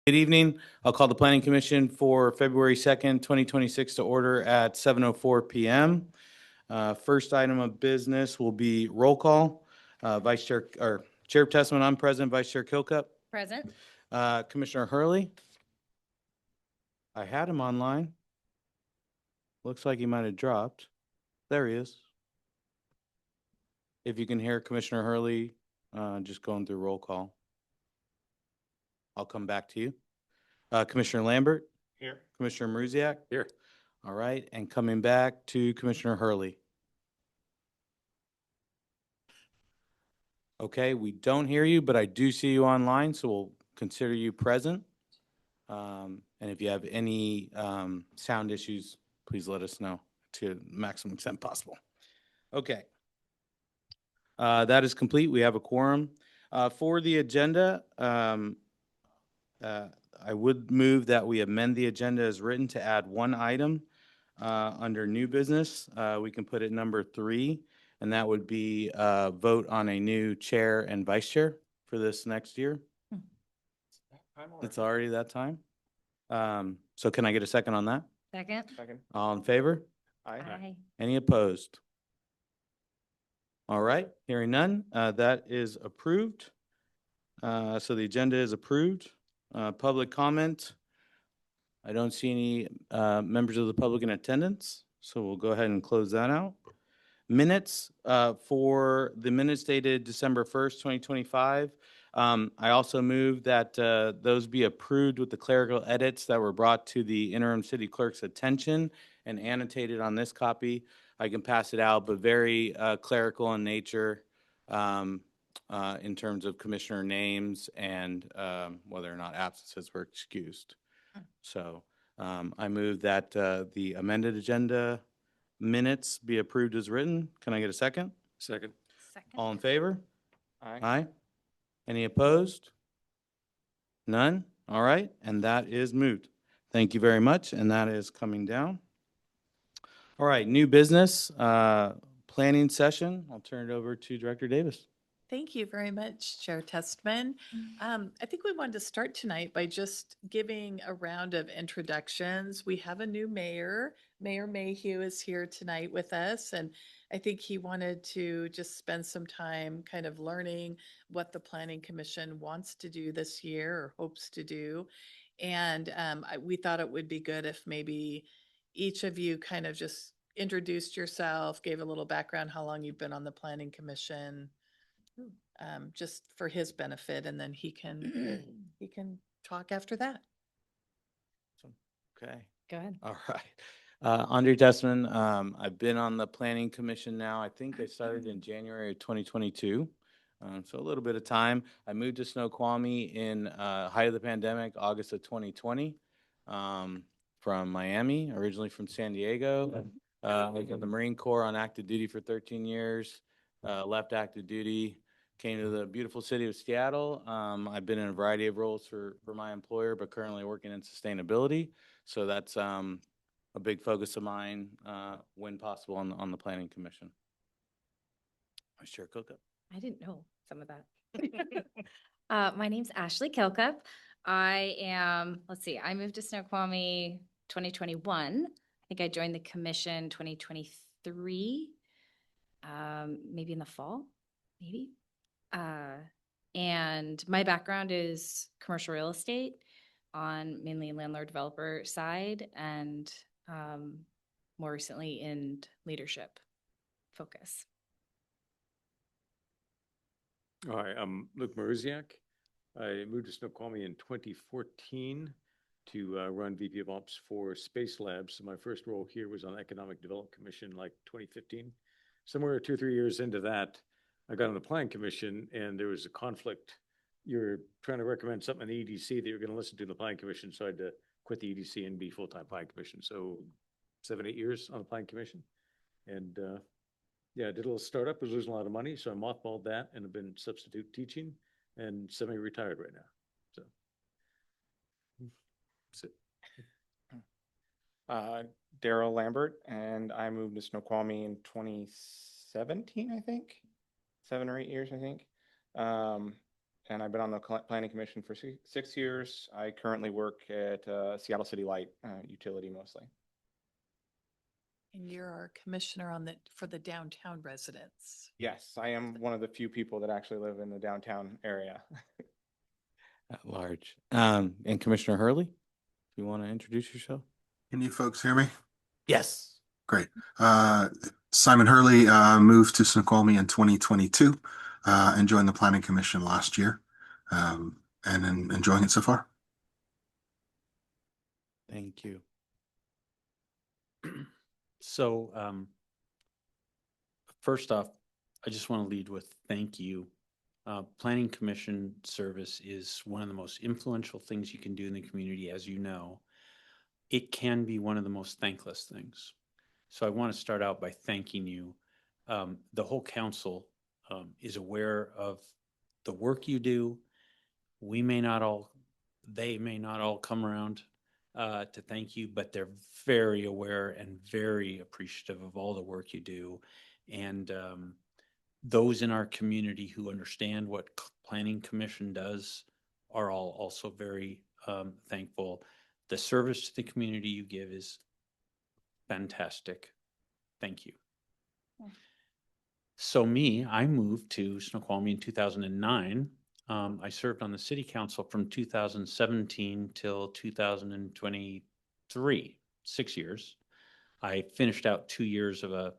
Good evening. I'll call the Planning Commission for February 2nd, 2026 to order at 7:04 PM. First item of business will be roll call. Vice Chair, or Chair Testament, I'm present. Vice Chair Kilcup. Present. Commissioner Hurley. I had him online. Looks like he might have dropped. There he is. If you can hear Commissioner Hurley, just going through roll call. I'll come back to you. Commissioner Lambert. Here. Commissioner Maruziak. Here. All right, and coming back to Commissioner Hurley. Okay, we don't hear you, but I do see you online, so we'll consider you present. And if you have any sound issues, please let us know to the maximum extent possible. Okay. That is complete. We have a quorum. For the agenda, I would move that we amend the agenda as written to add one item under new business. We can put it number 3, and that would be vote on a new chair and vice chair for this next year. It's already that time. So can I get a second on that? Second. All in favor? Aye. Any opposed? All right, hearing none, that is approved. So the agenda is approved. Public comment. I don't see any members of the public in attendance, so we'll go ahead and close that out. Minutes, for the minutes dated December 1st, 2025. I also move that those be approved with the clerical edits that were brought to the interim city clerk's attention and annotated on this copy. I can pass it out, but very clerical in nature in terms of commissioner names and whether or not absences were excused. So I move that the amended agenda minutes be approved as written. Can I get a second? Second. All in favor? Aye. Aye. Any opposed? None? All right, and that is moved. Thank you very much, and that is coming down. All right, new business, planning session. I'll turn it over to Director Davis. Thank you very much, Chair Testman. I think we wanted to start tonight by just giving a round of introductions. We have a new mayor. Mayor Mayhew is here tonight with us, and I think he wanted to just spend some time kind of learning what the Planning Commission wants to do this year or hopes to do. And we thought it would be good if maybe each of you kind of just introduced yourself, gave a little background, how long you've been on the Planning Commission, just for his benefit, and then he can talk after that. Okay. Go ahead. All right. Andre Testman, I've been on the Planning Commission now. I think I started in January of 2022. So a little bit of time. I moved to Snoqualmie in height of the pandemic, August of 2020, from Miami, originally from San Diego. I was in the Marine Corps on active duty for 13 years, left active duty, came to the beautiful city of Seattle. I've been in a variety of roles for my employer, but currently working in sustainability. So that's a big focus of mine when possible on the Planning Commission. Vice Chair Kilcup. I didn't know some of that. My name's Ashley Kilcup. I am, I moved to Snoqualmie 2021. I think I joined the commission 2023, maybe in the fall, maybe. And my background is commercial real estate on mainly landlord developer side, and more recently in leadership focus. Hi, I'm Luke Maruziak. I moved to Snoqualmie in 2014 to run VP of Ops for Space Labs. So my first role here was on Economic Development Commission, like 2015. Somewhere 2 or 3 years into that, I got on the Planning Commission, and there was a conflict. You're trying to recommend something in the EDC that you're going to listen to in the Planning Commission, so I had to quit the EDC and be full-time Planning Commission. So 7, 8 years on the Planning Commission. And yeah, I did a little startup, was losing a lot of money, so I mothballed that and have been substitute teaching and semi-retired right now. So that's it. Daryl Lambert, and I moved to Snoqualmie in 2017, I think. 7 or 8 years, I think. and I've been on the Planning Commission for 6 years. I currently work at Seattle City Light utility mostly. And you're our commissioner on for the downtown residents. Yes, I am one of the few people that actually live in the downtown area. At large. And Commissioner Hurley, if you want to introduce yourself? Can you folks hear me? Yes. Great. Simon Hurley moved to Snoqualmie in 2022 and joined the Planning Commission last year, and enjoying it so far. Thank you. So, first off, I just want to lead with thank you. Planning Commission service is one of the most influential things you can do in the community, as you know. It can be one of the most thankless things. So I want to start out by thanking you. The whole council is aware of the work you do. They may not all come around to thank you, but they're very aware and very appreciative of all the work you do. And those in our community who understand what Planning Commission does are all also very thankful. The service to the community you give is fantastic. Thank you. So I moved to Snoqualmie in 2009. I served on the city council from 2017 till 2023, 6 years. I finished out 2 years of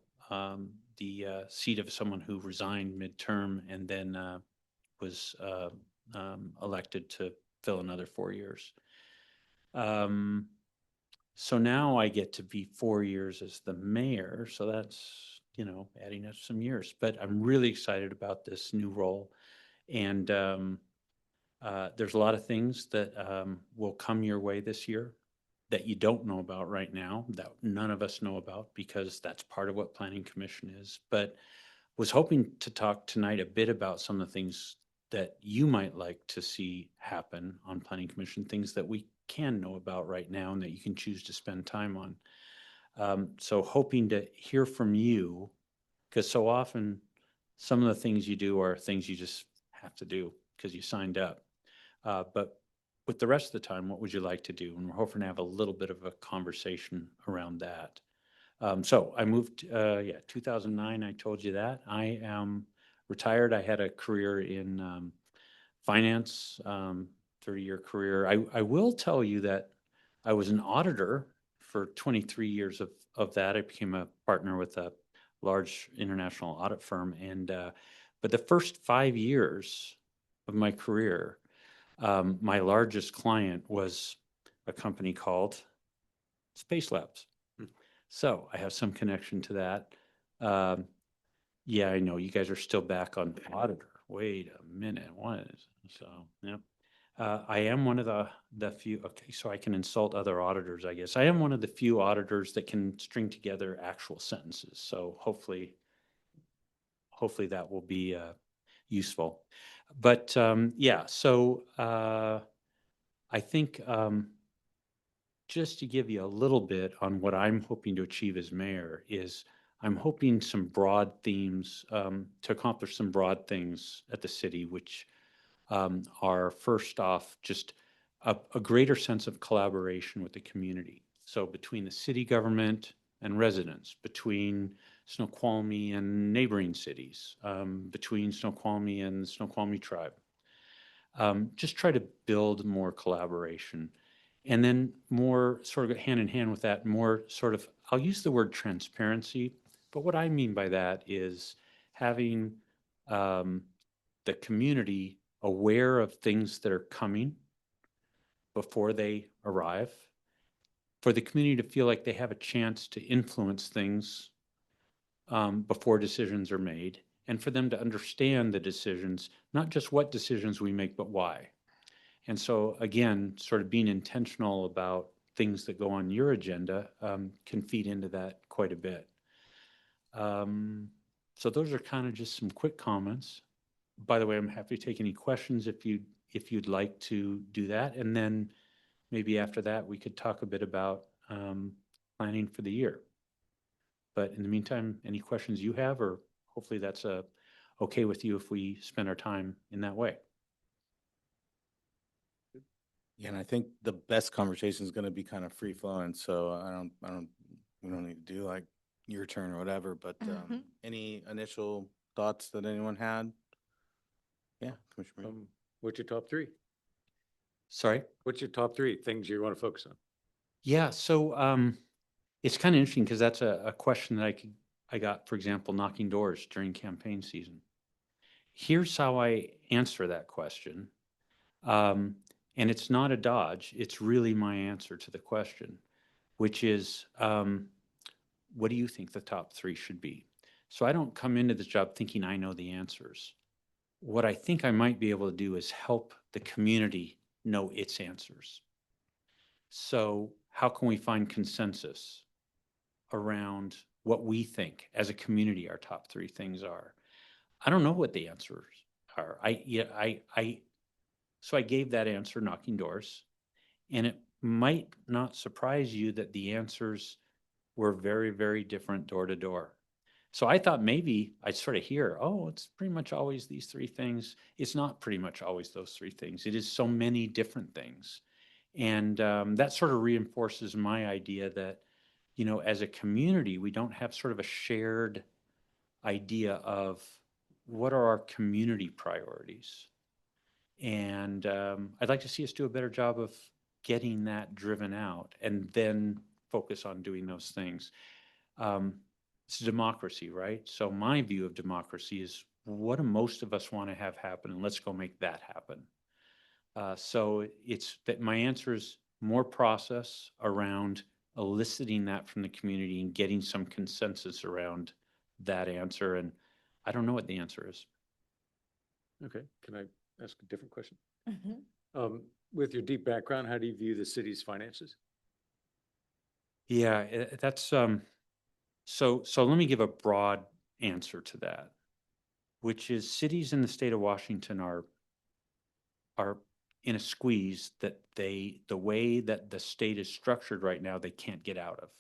the seat of someone who resigned midterm and then was elected to fill another 4 years. So now I get to be 4 years as the mayor. So that's, adding up some years. But I'm really excited about this new role. And there's a lot of things that will come your way this year that you don't know about right now, that none of us know about, because that's part of what Planning Commission is. But was hoping to talk tonight a bit about some of the things that you might like to see happen on Planning Commission, things that we can know about right now and that you can choose to spend time on. So hoping to hear from you, because so often some of the things you do are things you just have to do because you signed up. But with the rest of the time, what would you like to do? And we're hoping to have a little bit of a conversation around that. So I moved, 2009, I told you that. I am retired. I had a career in finance, 30-year career. I will tell you that I was an auditor for 23 years of that. I became a partner with a large international audit firm. But the first 5 years of my career, my largest client was a company called Space Labs. So I have some connection to that. Yeah, I know you guys are still back on auditor. Wait a minute, what is, so, yeah. I am one of the few, okay, so I can insult other auditors, I guess. I am one of the few auditors that can string together actual sentences. So hopefully that will be useful. But yeah, so I think just to give you a little bit on what I'm hoping to achieve as mayor is I'm hoping some broad themes to accomplish some broad things at the city, which are first off just a greater sense of collaboration with the community. So between the city government and residents, between Snoqualmie and neighboring cities, between Snoqualmie and the Snoqualmie tribe. Just try to build more collaboration. And then more sort of hand in hand with that, more sort of, I'll use the word transparency, but what I mean by that is having the community aware of things that are coming before they arrive, for the community to feel like they have a chance to influence things before decisions are made, and for them to understand the decisions, not just what decisions we make, but why. And so again, sort of being intentional about things that go on your agenda can feed into that quite a bit. So those are kind of just some quick comments. By the way, I'm happy to take any questions if you'd like to do that. And then maybe after that, we could talk a bit about planning for the year. But in the meantime, any questions you have, or hopefully that's okay with you if we spend our time in that way. Yeah, and I think the best conversation is gonna be kind of free flowing, so we don't need to do like your turn or whatever, but, Mhm. any initial thoughts that anyone had? Yeah, Commissioner. Reed. What's your top three? Sorry? What's your top three things you want to focus on? Yeah, so it's kind of interesting because that's a question that I got, for example, knocking doors during campaign season. Here's how I answer that question. And it's not a dodge, it's really my answer to the question, which is what do you think the top three should be? So I don't come into this job thinking I know the answers. What I think I might be able to do is help the community know its answers. So, how can we find consensus around what we think as a community our top three things are? I don't know what the answers are. So I gave that answer, knocking doors, and it might not surprise you that the answers were very, very different door to door. So I thought maybe I'd sort of hear, oh, it's pretty much always these three things. It's not pretty much always those three things. It is so many different things. And that sort of reinforces my idea that, you know, as a community, we don't have sort of a shared idea of what are our community priorities. And I'd like to see us do a better job of getting that driven out and then focus on doing those things. It's democracy, right? So my view of democracy is what do most of us want to have happen, and let's go make that happen. So it's that my answer is more process around eliciting that from the community and getting some consensus around that answer. And I don't know what the answer is. Okay, can I ask a different question? Mhm. With your deep background, how do you view the city's finances? Yeah, that's so let me give a broad answer to that, which is cities in the state of Washington are in a squeeze that the way that the state is structured right now, they can't get out of.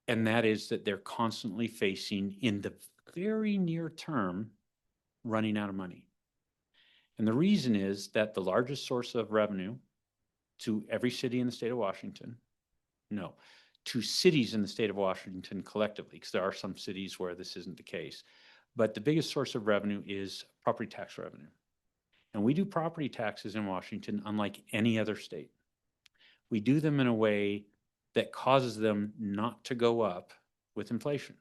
And that is that they're constantly facing in the very near term running out of money. And the reason is that the largest source of revenue to every city in the state of Washington, no, to cities in the state of Washington collectively, because there are some cities where this isn't the case, but the biggest source of revenue is property tax revenue. And we do property taxes in Washington unlike any other state. We do them in a way that causes them not to go up with inflation.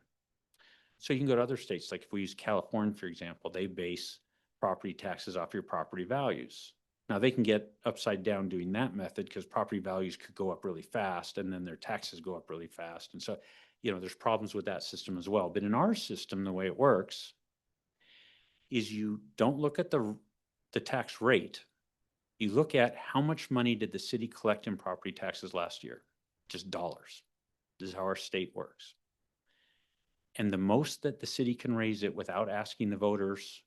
So you can go to other states, like if we use California, for example, they base property taxes off your property values. Now they can get upside down doing that method because property values could go up really fast and then their taxes go up really fast. And so, you know, there's problems with that system as well. But in our system, the way it works is you don't look at the tax rate. You look at how much money did the city collect in property taxes last year? Just dollars. This is how our state works. And the most that the city can raise it without asking the voters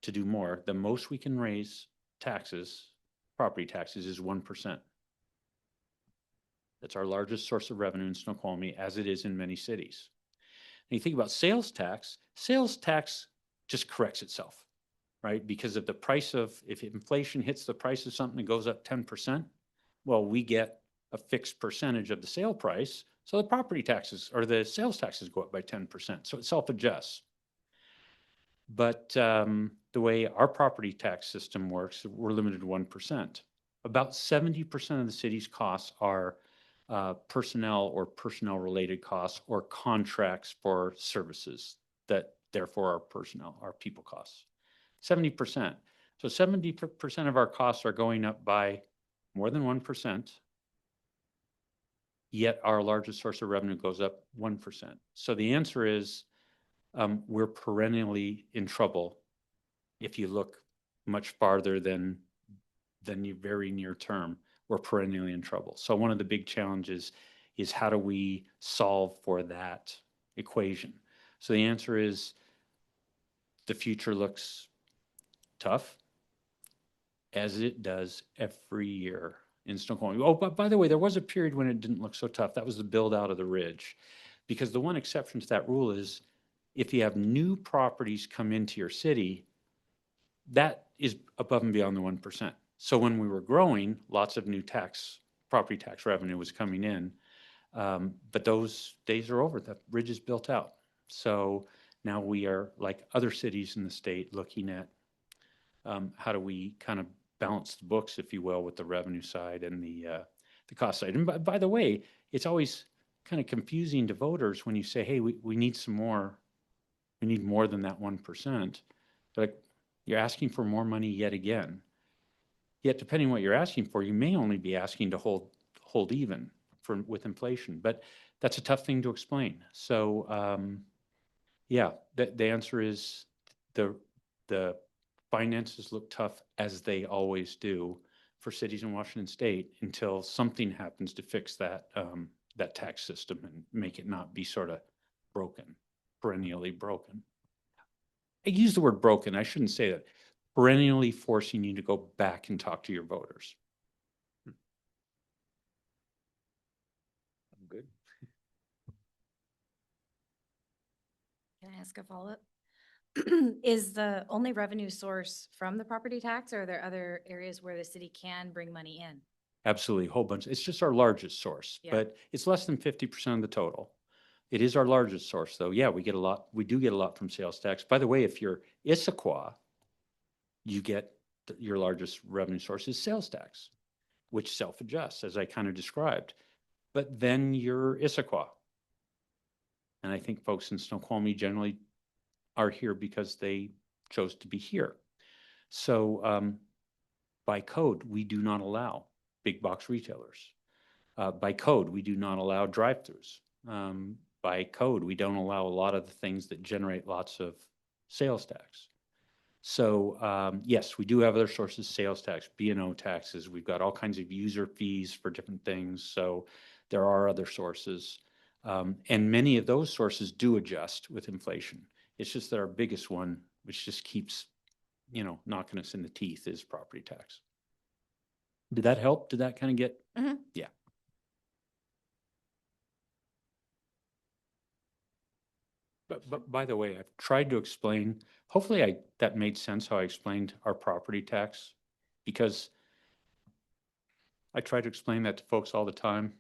to do more, the most we can raise taxes, property taxes, is 1%. That's our largest source of revenue in Snoqualmie, as it is in many cities. And you think about sales tax just corrects itself, right? Because of the price of, if inflation hits the price of something and goes up 10%, well, we get a fixed percentage of the sale price. So the property taxes or the sales taxes go up by 10%. So it self-adjusts. But the way our property tax system works, we're limited to 1%. About 70% of the city's costs are personnel or personnel-related costs or contracts for services that therefore are personnel, are people costs. 70%. So 70% of our costs are going up by more than 1%, yet our largest source of revenue goes up 1%. So the answer is we're perennially in trouble if you look much farther than the very near term. We're perennially in trouble. So one of the big challenges is how do we solve for that equation? So the answer is the future looks tough, as it does every year in Snoqualmie. Oh, but by the way, there was a period when it didn't look so tough. That was the build out of the ridge. Because the one exception to that rule is if you have new properties come into your city, that is above and beyond the 1%. So when we were growing, lots of new property tax revenue was coming in. But those days are over. The bridge is built out. So now we are, like other cities in the state, looking at how do we kind of balance the books, if you will, with the revenue side and the cost side. And by the way, it's always kind of confusing to voters when you say, hey, we need some more. We need more than that 1%. Like, you're asking for more money yet again. Yet, depending on what you're asking for, you may only be asking to hold even with inflation. But that's a tough thing to explain. So, yeah, the answer is the finances look tough, as they always do for cities in Washington State, until something happens to fix that that tax system and make it not be sort of broken, perennially broken. I use the word broken. I shouldn't say that. Perennially forcing you to go back and talk to your voters. I'm good. Can I ask a follow-up? Is the only revenue source from the property tax, or are there other areas where the city can bring money in? Absolutely, a whole bunch. It's just our largest source, Yeah. but it's less than 50% of the total. It is our largest source, though. Yeah, we get a lot. We do get a lot from sales tax. By the way, if you're Issaquah, you get your largest revenue source is sales tax, which self-adjusts, as I kind of described. But then you're Issaquah. And I think folks in Snoqualmie generally are here because they chose to be here. So by code, we do not allow big box retailers. By code, we do not allow drive-throughs. By code, we don't allow a lot of the things that generate lots of sales tax. So yes, we do have other sources: sales tax, B&O taxes. We've got all kinds of user fees for different things. So there are other sources. And many of those sources do adjust with inflation. It's just that our biggest one, which just keeps, knocking us in the teeth, is property tax. Did that help? Did that kind of get? Mhm. Yeah. But by the way, I've tried to explain, hopefully that made sense how I explained our property tax, because I try to explain that to folks all the time,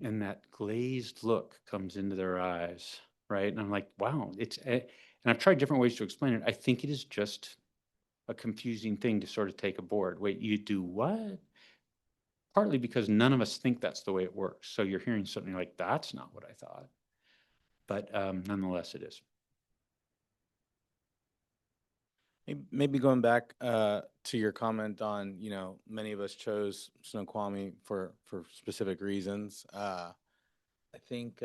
and that glazed look comes into their eyes, right? And I'm like, wow, and I've tried different ways to explain it. I think it is just a confusing thing to sort of take aboard. Wait, you do what? Partly because none of us think that's the way it works. So you're hearing something like, that's not what I thought. But nonetheless, it is. Maybe going back to your comment on, many of us chose Snoqualmie for specific reasons. I think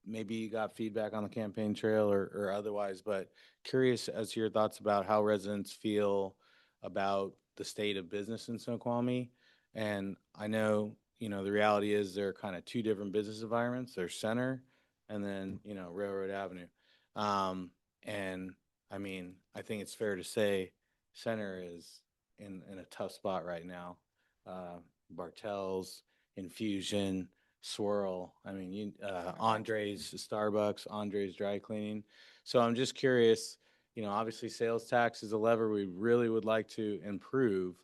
maybe you got feedback on the campaign trail or otherwise, but curious as to your thoughts about how residents feel about the state of business in Snoqualmie. And I know, the reality is there are kind of two different business environments. There's Center and then, Railroad Avenue. And I mean, I think it's fair to say Center is in a tough spot right now. Bartels, Infusion, Swirl. I mean, Andre's Starbucks, Andre's Dry Cleaning. So I'm just curious, obviously sales tax is a lever we really would like to improve.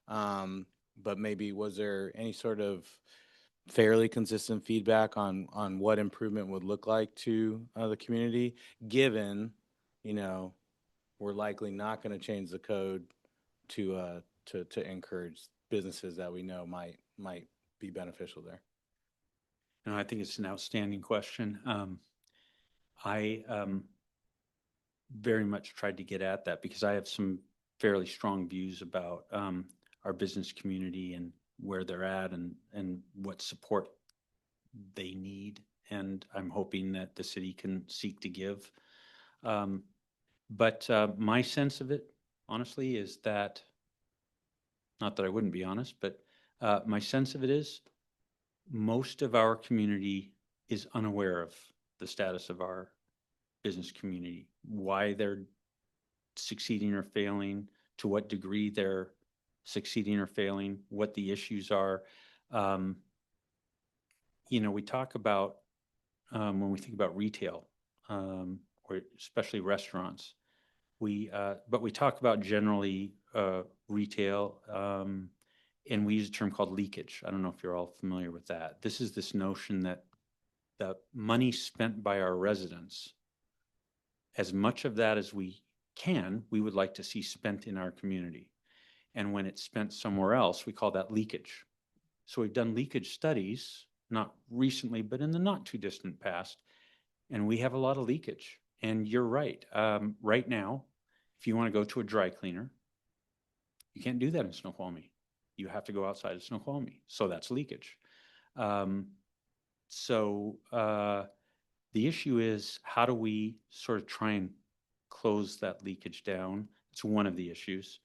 But maybe was there any sort of fairly consistent feedback on what improvement would look like to the community, given, we're likely not going to change the code to encourage businesses that we know might be beneficial there. And I think it's an outstanding question. I very much tried to get at that because I have some fairly strong views about our business community and where they're at and what support they need. And I'm hoping that the city can seek to give. But my sense of it, honestly, is that, not that I wouldn't be honest, but my sense of it is most of our community is unaware of the status of our business community, why they're succeeding or failing, to what degree they're succeeding or failing, what the issues are. We talk about, when we think about retail, or especially restaurants, but we talk about generally retail, and we use a term called leakage. I don't know if you're all familiar with that. This is this notion that the money spent by our residents, as much of that as we can, we would like to see spent in our community. And when it's spent somewhere else, we call that leakage. So we've done leakage studies, not recently, but in the not too distant past, and we have a lot of leakage. And you're right. Right now, if you want to go to a dry cleaner, you can't do that in Snoqualmie. You have to go outside of Snoqualmie. So that's leakage. The issue is, how do we sort of try and close that leakage down? It's one of the issues.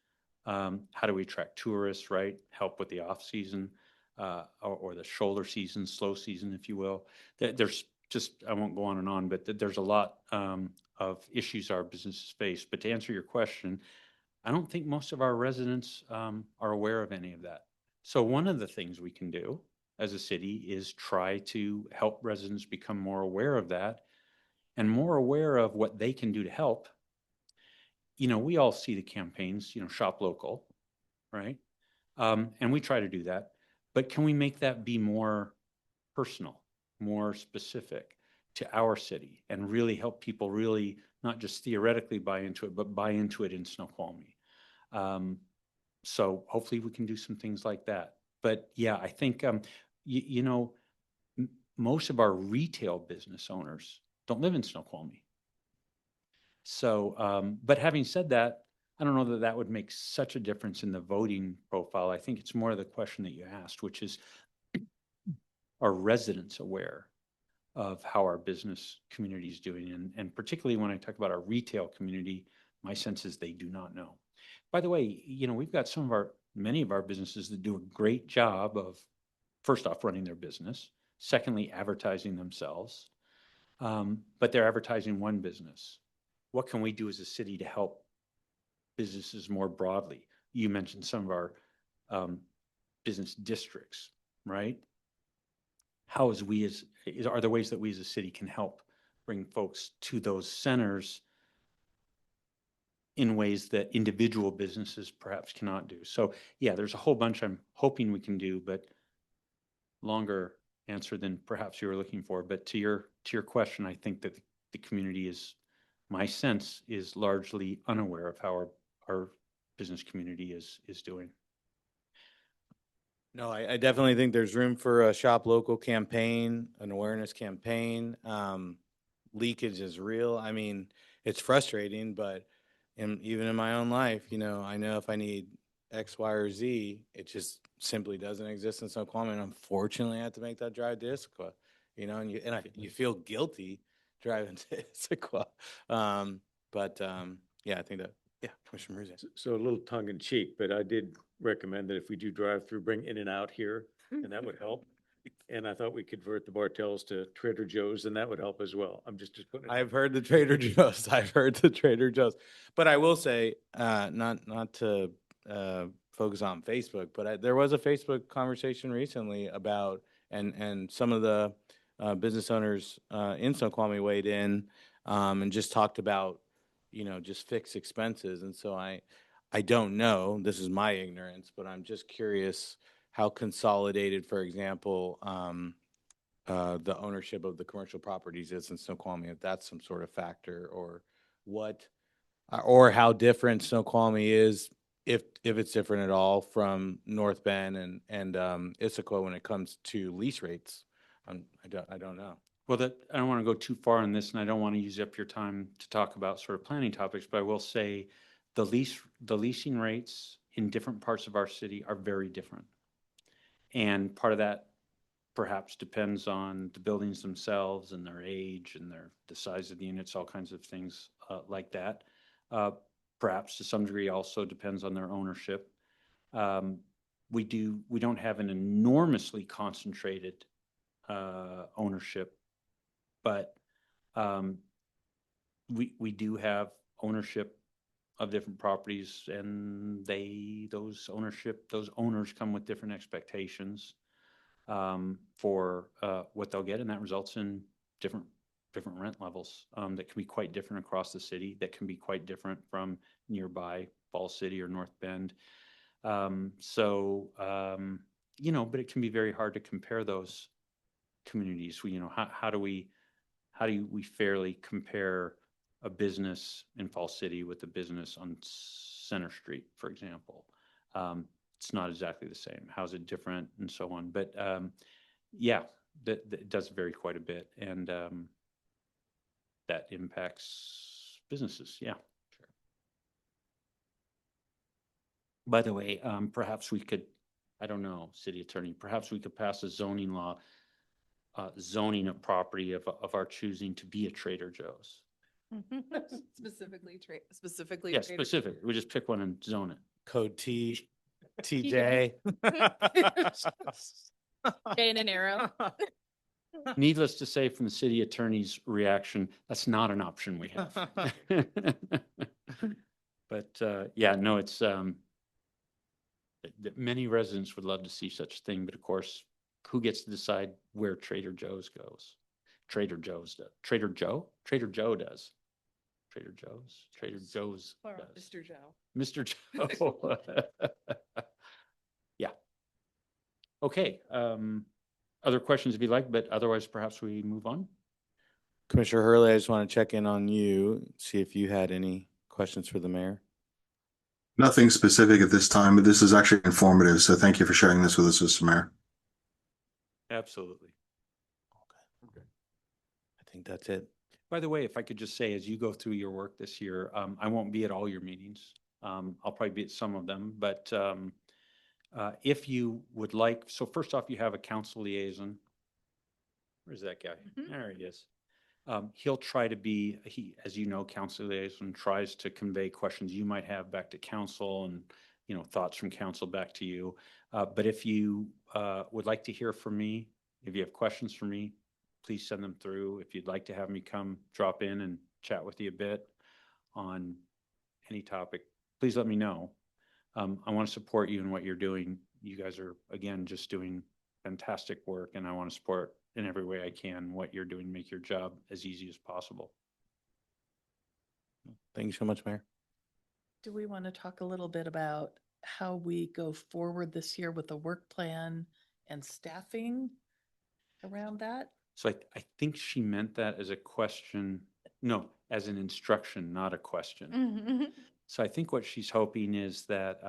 How do we attract tourists, right? Help with the off season, or the shoulder season, slow season, if you will. There's just, I won't go on and on, but there's a lot of issues our businesses face. But to answer your question, I don't think most of our residents are aware of any of that. So one of the things we can do as a city is try to help residents become more aware of that and more aware of what they can do to help. You know, we all see the campaigns, you know, shop local, right? And we try to do that. But can we make that be more personal, more specific to our city, and really help people really not just theoretically buy into it, but buy into it in Snoqualmie? So hopefully we can do some things like that. But yeah, I think, you know, most of our retail business owners don't live in Snoqualmie. So, but having said that, I don't know that that would make such a difference in the voting profile. I think it's more of the question that you asked, which is, are residents aware of how our business community is doing? And particularly when I talk about our retail community, my sense is they do not know. By the way, you know, we've got many of our businesses that do a great job of, first off, running their business, secondly, advertising themselves, but they're advertising one business. What can we do as a city to help businesses more broadly? You mentioned some of our business districts, right? Are there ways that we as a city can help bring folks to those centers in ways that individual businesses perhaps cannot do? So yeah, there's a whole bunch I'm hoping we can do, but longer answer than perhaps you were looking for. But to your question, I think that the community is, my sense is, largely unaware of how our business community is doing. No, I definitely think there's room for a shop local campaign, an awareness campaign. Leakage is real. I mean, it's frustrating, but even in my own life, you know, I know if I need X, Y, or Z, it just simply doesn't exist in Snoqualmie. And unfortunately, I have to make that drive to Issaquah, you know, and you feel guilty driving to Issaquah. Yeah, I think that, yeah, Commissioner Marizia. So a little tongue in cheek, but I did recommend that if we do drive through, bring In and Out here, and that would help. And I thought we could convert the Bartels to Trader Joe's, and that would help as well. I'm just putting it. I've heard the Trader Joe's. I've heard the Trader Joe's. But I will say, not to focus on Facebook, but there was a Facebook conversation recently about, and some of the business owners in Snoqualmie weighed in and just talked about, you know, just fixed expenses. And so I don't know, this is my ignorance, but I'm just curious how consolidated, for example, the ownership of the commercial properties is in Snoqualmie, if that's some sort of factor, or what, or how different Snoqualmie is, if it's different at all from North Bend and Issaquah when it comes to lease rates. I don't know. Well, I don't want to go too far on this, and I don't want to use up your time to talk about sort of planning topics, but I will say the leasing rates in different parts of our city are very different. And part of that perhaps depends on the buildings themselves and their age and the size of the units, all kinds of things like that. Perhaps to some degree also depends on their ownership. We don't have an enormously concentrated ownership, but we do have ownership of different properties, and those owners come with different expectations for what they'll get, and that results in different rent levels that can be quite different across the city, that can be quite different from nearby Falls City or North Bend. You know, but it can be very hard to compare those communities. You know, how do we fairly compare a business in Fall City with a business on Center Street, for example? It's not exactly the same. How's it different, and so on. But yeah, that does vary quite a bit, and that impacts businesses. Yeah. By the way, perhaps we could, I don't know, city attorney, perhaps we could pass a zoning law, zoning a property of our choosing to be a Trader Joe's. Specifically. Yeah, specific. We just pick one and zone it. Code T, TJ. J and an arrow. Needless to say, from the city attorney's reaction, that's not an option we have. But yeah, no, it's many residents would love to see such a thing, but of course, who gets to decide where Trader Joe's goes? Trader Joe's does. Trader Joe? Trader Joe does. Trader Joe's? Trader Joe's does. Mr. Joe. Mr. Joe. Yeah. Okay, other questions if you like, but otherwise perhaps we move on. Commissioner Hurley, I just want to check in on you, see if you had any questions for the mayor. Nothing specific at this time, but this is actually informative. So thank you for sharing this with us, Mr. Mayor. Absolutely. I think that's it. By the way, if I could just say, as you go through your work this year, I won't be at all your meetings. I'll probably be at some of them, but if you would like, so first off, you have a council liaison. Where's that guy? There he is. He'll try to be, as you know, council liaison tries to convey questions you might have back to council and, you know, thoughts from council back to you. But if you would like to hear from me, if you have questions for me, please send them through. If you'd like to have me come drop in and chat with you a bit on any topic, please let me know. I want to support you in what you're doing. You guys are, again, just doing fantastic work, and I want to support in every way I can what you're doing to make your job as easy as possible. Thank you so much, Mayor. Do we want to talk a little bit about how we go forward this year with the work plan and staffing around that? So I think she meant that as a question, no, as an instruction, not a question. So I think what she's hoping is that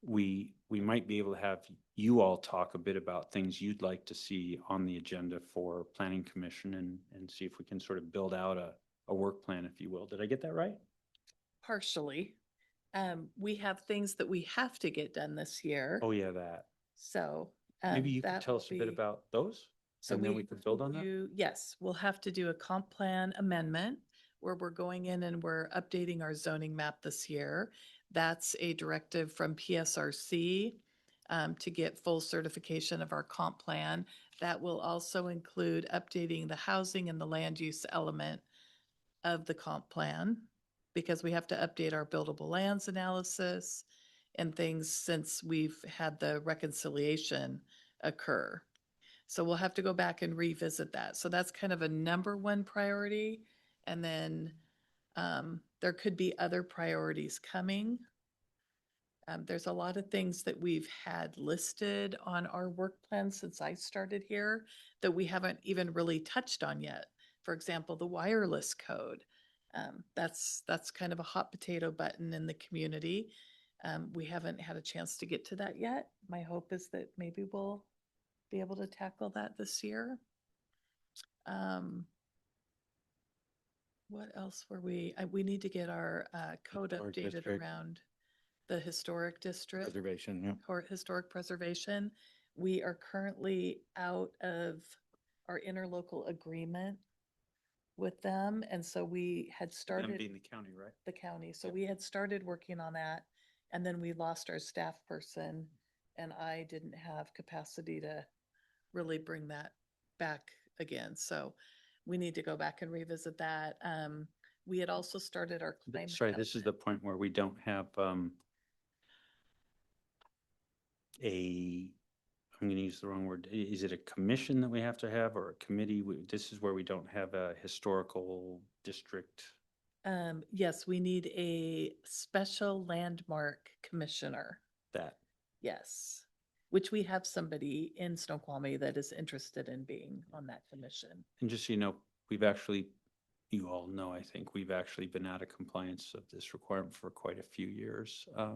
we might be able to have you all talk a bit about things you'd like to see on the agenda for Planning Commission and see if we can sort of build out a work plan, if you will. Did I get that right? Partially. We have things that we have to get done this year. Oh, yeah, that. So. Maybe you could that tell will us a bit be- about those? So and then we could build on that? Yes, we'll have to do a comp plan amendment where we're going in and we're updating our zoning map this year. That's a directive from PSRC to get full certification of our comp plan. That will also include updating the housing and the land use element of the comp plan because we have to update our buildable lands analysis and things since we've had the reconciliation occur. So we'll have to go back and revisit that. So that's kind of a number one priority. And then there could be other priorities coming. There's a lot of things that we've had listed on our work plan since I started here that we haven't even really touched on yet. For example, the wireless code. That's kind of a hot potato button in the community. We haven't had a chance to get to that yet. My hope is that maybe we'll be able to tackle that this year. What else were we need to get our code Historic updated district. around the historic district. Reservation, yeah. Or historic preservation. We are currently out of our interlocal agreement with them. And so we had Them started being the county, right? the county. So we had started working on that. And then we lost our staff person and I didn't have capacity to really bring that back again. So we need to go back and revisit that. We had also started our climate. Sorry, this is the point where we don't have I'm going to use the wrong word. Is it a commission that we have to have or a committee? This is where we don't have a historical district. Yes, we need a special landmark commissioner. that. Yes, which we have somebody in Snoqualmie that is interested in being on that commission. And just so you know, we've actually, you all know, I think, we've actually been out of compliance of this requirement for quite a few years. I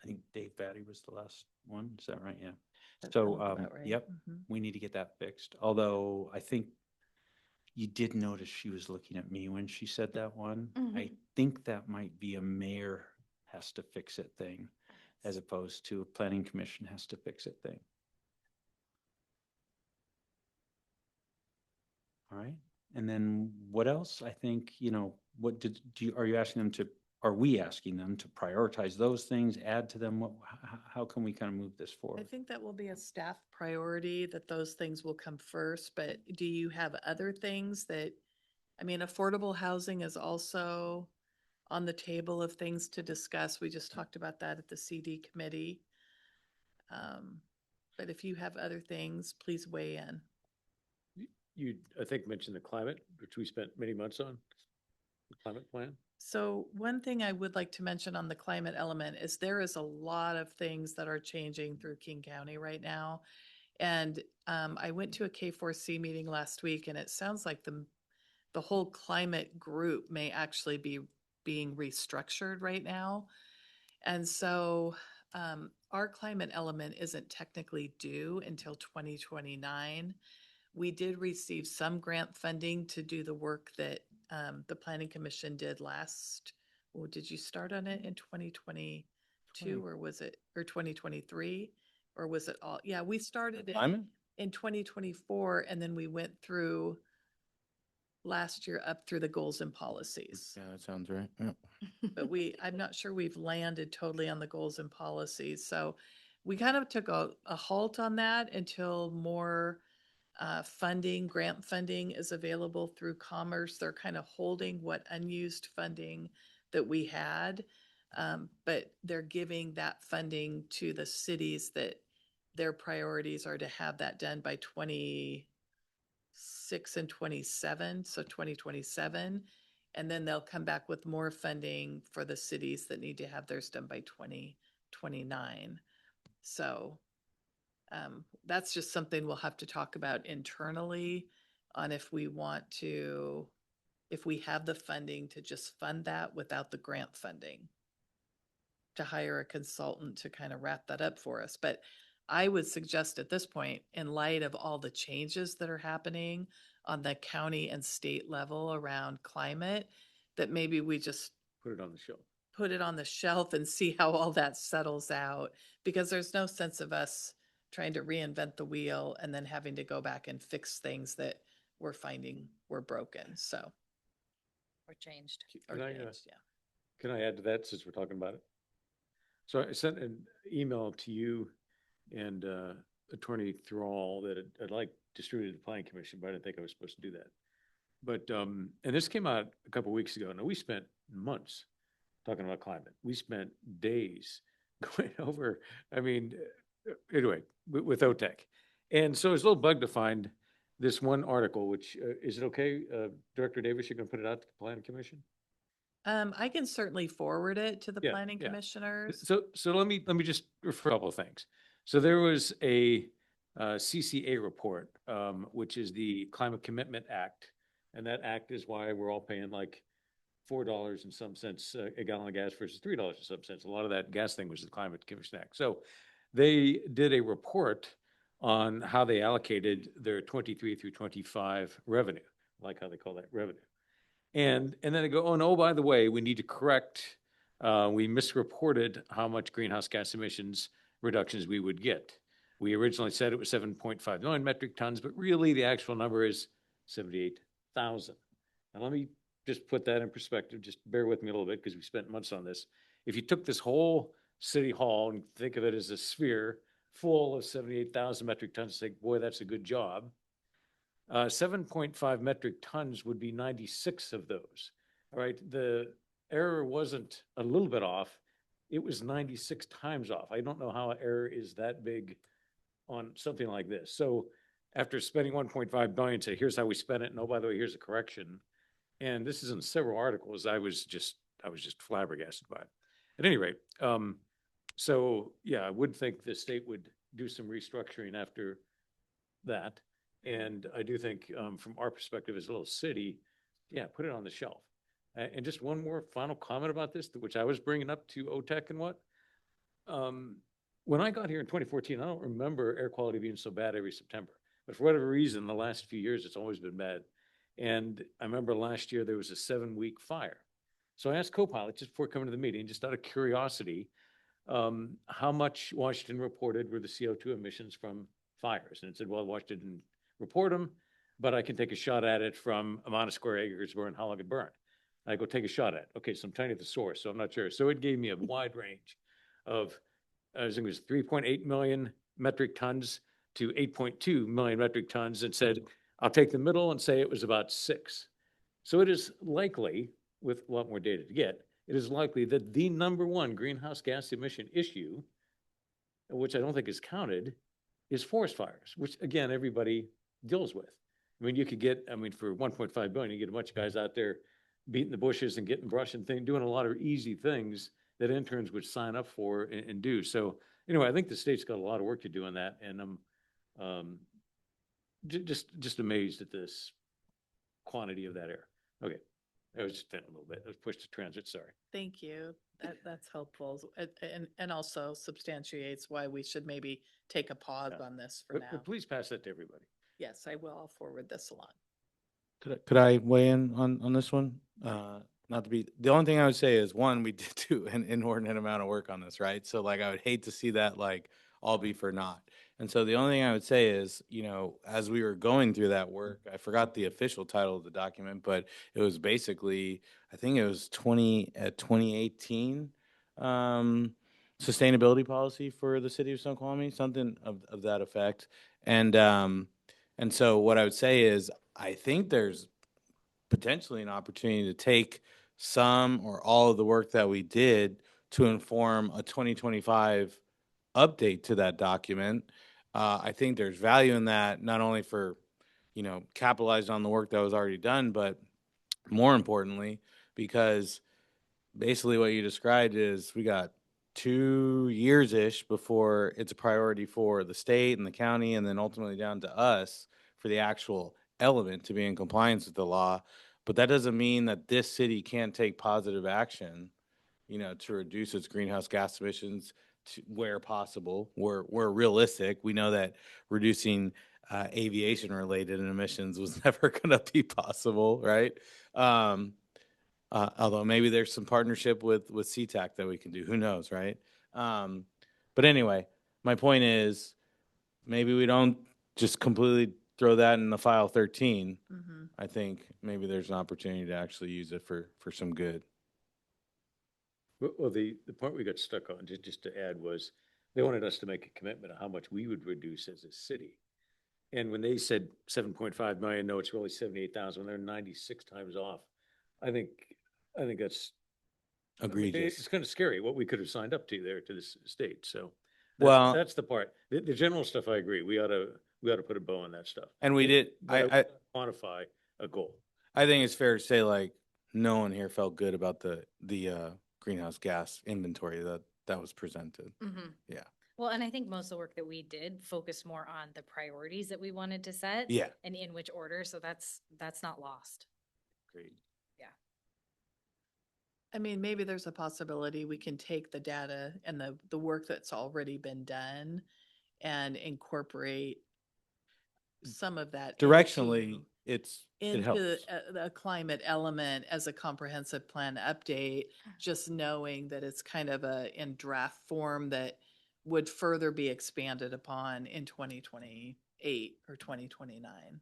think Dave Batty was the last one. Is that right? Yeah. That So, sounds about right. yep, Mhm. we need to get that fixed. Although I think you did notice she was looking at me when she said that one. I Mhm. think that might be a mayor has to fix it thing, as opposed to a planning commission has to fix it thing. All right. And then what else? I think, what are you asking them to, are we asking them to prioritize those things, add to them? How can we kind of move this I forward? think that will be a staff priority, that those things will come first, but do you have other things that, I mean, affordable housing is also on the table of things to discuss. We just talked about that at the CD committee. But if you have other things, please weigh in. You, I think, mentioned the climate, which we spent many months on, the climate plan. So one thing I would like to mention on the climate element is there is a lot of things that are changing through King County right now. And I went to a K4C meeting last week, and it sounds like the whole climate group may actually be being restructured right now. And so our climate element isn't technically due until 2029. We did receive some grant funding to do the work that the Planning Commission did last. Well, did you start on it in 2022 or was it, or 2023? Or was it all? Yeah, we started it Climate? in 2024, and then we went through last year up through the goals and policies. Yeah, that sounds right. Yep. But I'm not sure we've landed totally on the goals and policies. So we kind of took a halt on that until more funding, grant funding is available through Commerce. They're kind of holding what unused funding that we had. But they're giving that funding to the cities that their priorities are to have that done by 26 and 27, so 2027. And then they'll come back with more funding for the cities that need to have theirs done by 2029. So that's just something we'll have to talk about internally on if we want to, if we have the funding to just fund that without the grant funding, to hire a consultant to kind of wrap that up for us. But I would suggest at this point, in light of all the changes that are happening on the county and state level around climate, that maybe we just Put it on the shelf. put it on the shelf and see how all that settles out, because there's no sense of us trying to reinvent the wheel and then having to go back and fix things that we're finding were broken. So, Or changed. or Can I, changed, yeah. Can I add to that since we're talking about it? So I sent an email to you and Attorney Thrall that I'd like distributed to the Planning Commission, but I didn't think I was supposed to do that. But, and this came out a couple of weeks ago. Now, we spent months talking about climate. We spent days going over, anyway, with OTEC. And so it's a little bug to find this one article, which, is it okay, Director Davis, you're going to put it out to the Planning Commission? I can certainly forward it to the Yeah, planning yeah. commissioners. So let me just refer a couple of things. So there was a CCA report, which is the Climate Commitment Act. And that act is why we're all paying like $4 and some cents a gallon of gas versus $3 and some cents. A lot of that gas thing was the Climate Commission Act. So they did a report on how they allocated their 23 through 25 revenue, like how they call that revenue. And then they go, oh, no, by the way, we need to correct, we misreported how much greenhouse gas emissions reductions we would get. We originally said it was 7.5 million metric tons, but really the actual number is 78,000. Now, let me just put that in perspective. Just bear with me a little bit because we spent months on this. If you took this whole city hall and think of it as a sphere full of 78,000 metric tons, say, boy, that's a good job. 7.5 metric tons would be 96 of those. All right. The error wasn't a little bit off. It was 96 times off. I don't know how an error is that big on something like this. So after spending 1.5 billion, say, here's how we spent it. And oh, by the way, here's a correction. And this is in several articles. I was just flabbergasted by it. At any rate, So, yeah, I would think the state would do some restructuring after that. And I do think, from our perspective as a little city, yeah, put it on the shelf. And just one more final comment about this, which I was bringing up to OTEC and what. When I got here in 2014, I don't remember air quality being so bad every September. But for whatever reason, the last few years, it's always been bad. And I remember last year, there was a 7-week fire. So I asked co-pilot, just before coming to the meeting, just out of curiosity, how much Washington reported were the CO2 emissions from fires? And it said, well, Washington didn't report them, but I can take a shot at it from amount of square acres burned, how long it burned. I go take a shot at it. Okay, so I'm trying to get the source, so I'm not sure. So it gave me a wide range of, I think it was 3.8 million metric tons to 8.2 million metric tons, and said, I'll take the middle and say it was about 6. So it is likely, with a lot more data to get, it is likely that the number one greenhouse gas emission issue, which I don't think is counted, is forest fires, which again, everybody deals with. I mean, you could get, I mean, for 1.5 billion, you get a bunch of guys out there beating the bushes and getting brush and doing a lot of easy things that interns would sign up for and do. So anyway, I think the state's got a lot of work to do on that, and I'm just amazed at this quantity of that air. Okay, I was just venting a little bit. I was pushed to transit, sorry. Thank you. That's helpful. And also substantiates why we should maybe take a pause Yeah. on this for But now. please pass that to everybody. Yes, I will. I'll forward this along. Could I weigh in on this one? Not to be, the only thing I would say is, one, we did do an inordinate amount of work on this, right? So like, I would hate to see that like all be for naught. And so the only thing I would say is, as we were going through that work, I forgot the official title of the document, but it was basically, I think it was 2018, sustainability policy for the city of Snoqualmie, something of that effect. And so what I would say is, I think there's potentially an opportunity to take some or all of the work that we did to inform a 2025 update to that document. I think there's value in that, not only for, capitalizing on the work that was already done, but more importantly, because basically what you described is we got 2 years-ish before it's a priority for the state and the county, and then ultimately down to us for the actual element to be in compliance with the law. But that doesn't mean that this city can't take positive action, to reduce its greenhouse gas emissions where possible. We're realistic. We know that reducing aviation related emissions was never going to be possible, right? Although maybe there's some partnership with CTAC that we can do. Who knows, right? But anyway, my point is, maybe we don't just completely throw that in the file 13. Mhm. I think maybe there's an opportunity to actually use it for some good. Well, the part we got stuck on, just to add, was they wanted us to make a commitment of how much we would reduce as a city. And when they said 7.5 million, no, it's really 78,000, they're 96 times off. I think that's Egregious. It's kind of scary what we could have signed up to there to this state. So Well- that's the part. The general stuff, I agree. We ought to put a bow on that stuff. And we did. But I quantify a goal. I think it's fair to say, like, no one here felt good about the greenhouse gas inventory that was presented. Mhm. Yeah. Well, and I think most of the work that we did focused more on the priorities that we wanted to set. Yeah. And in which order, so that's not lost. Agreed. I mean, maybe there's a possibility we can take the data and the work that's already been done and incorporate some of that Directionally, it into helps. a climate element as a comprehensive plan update, just knowing that it's kind of in draft form that would further be expanded upon in 2028 or 2029.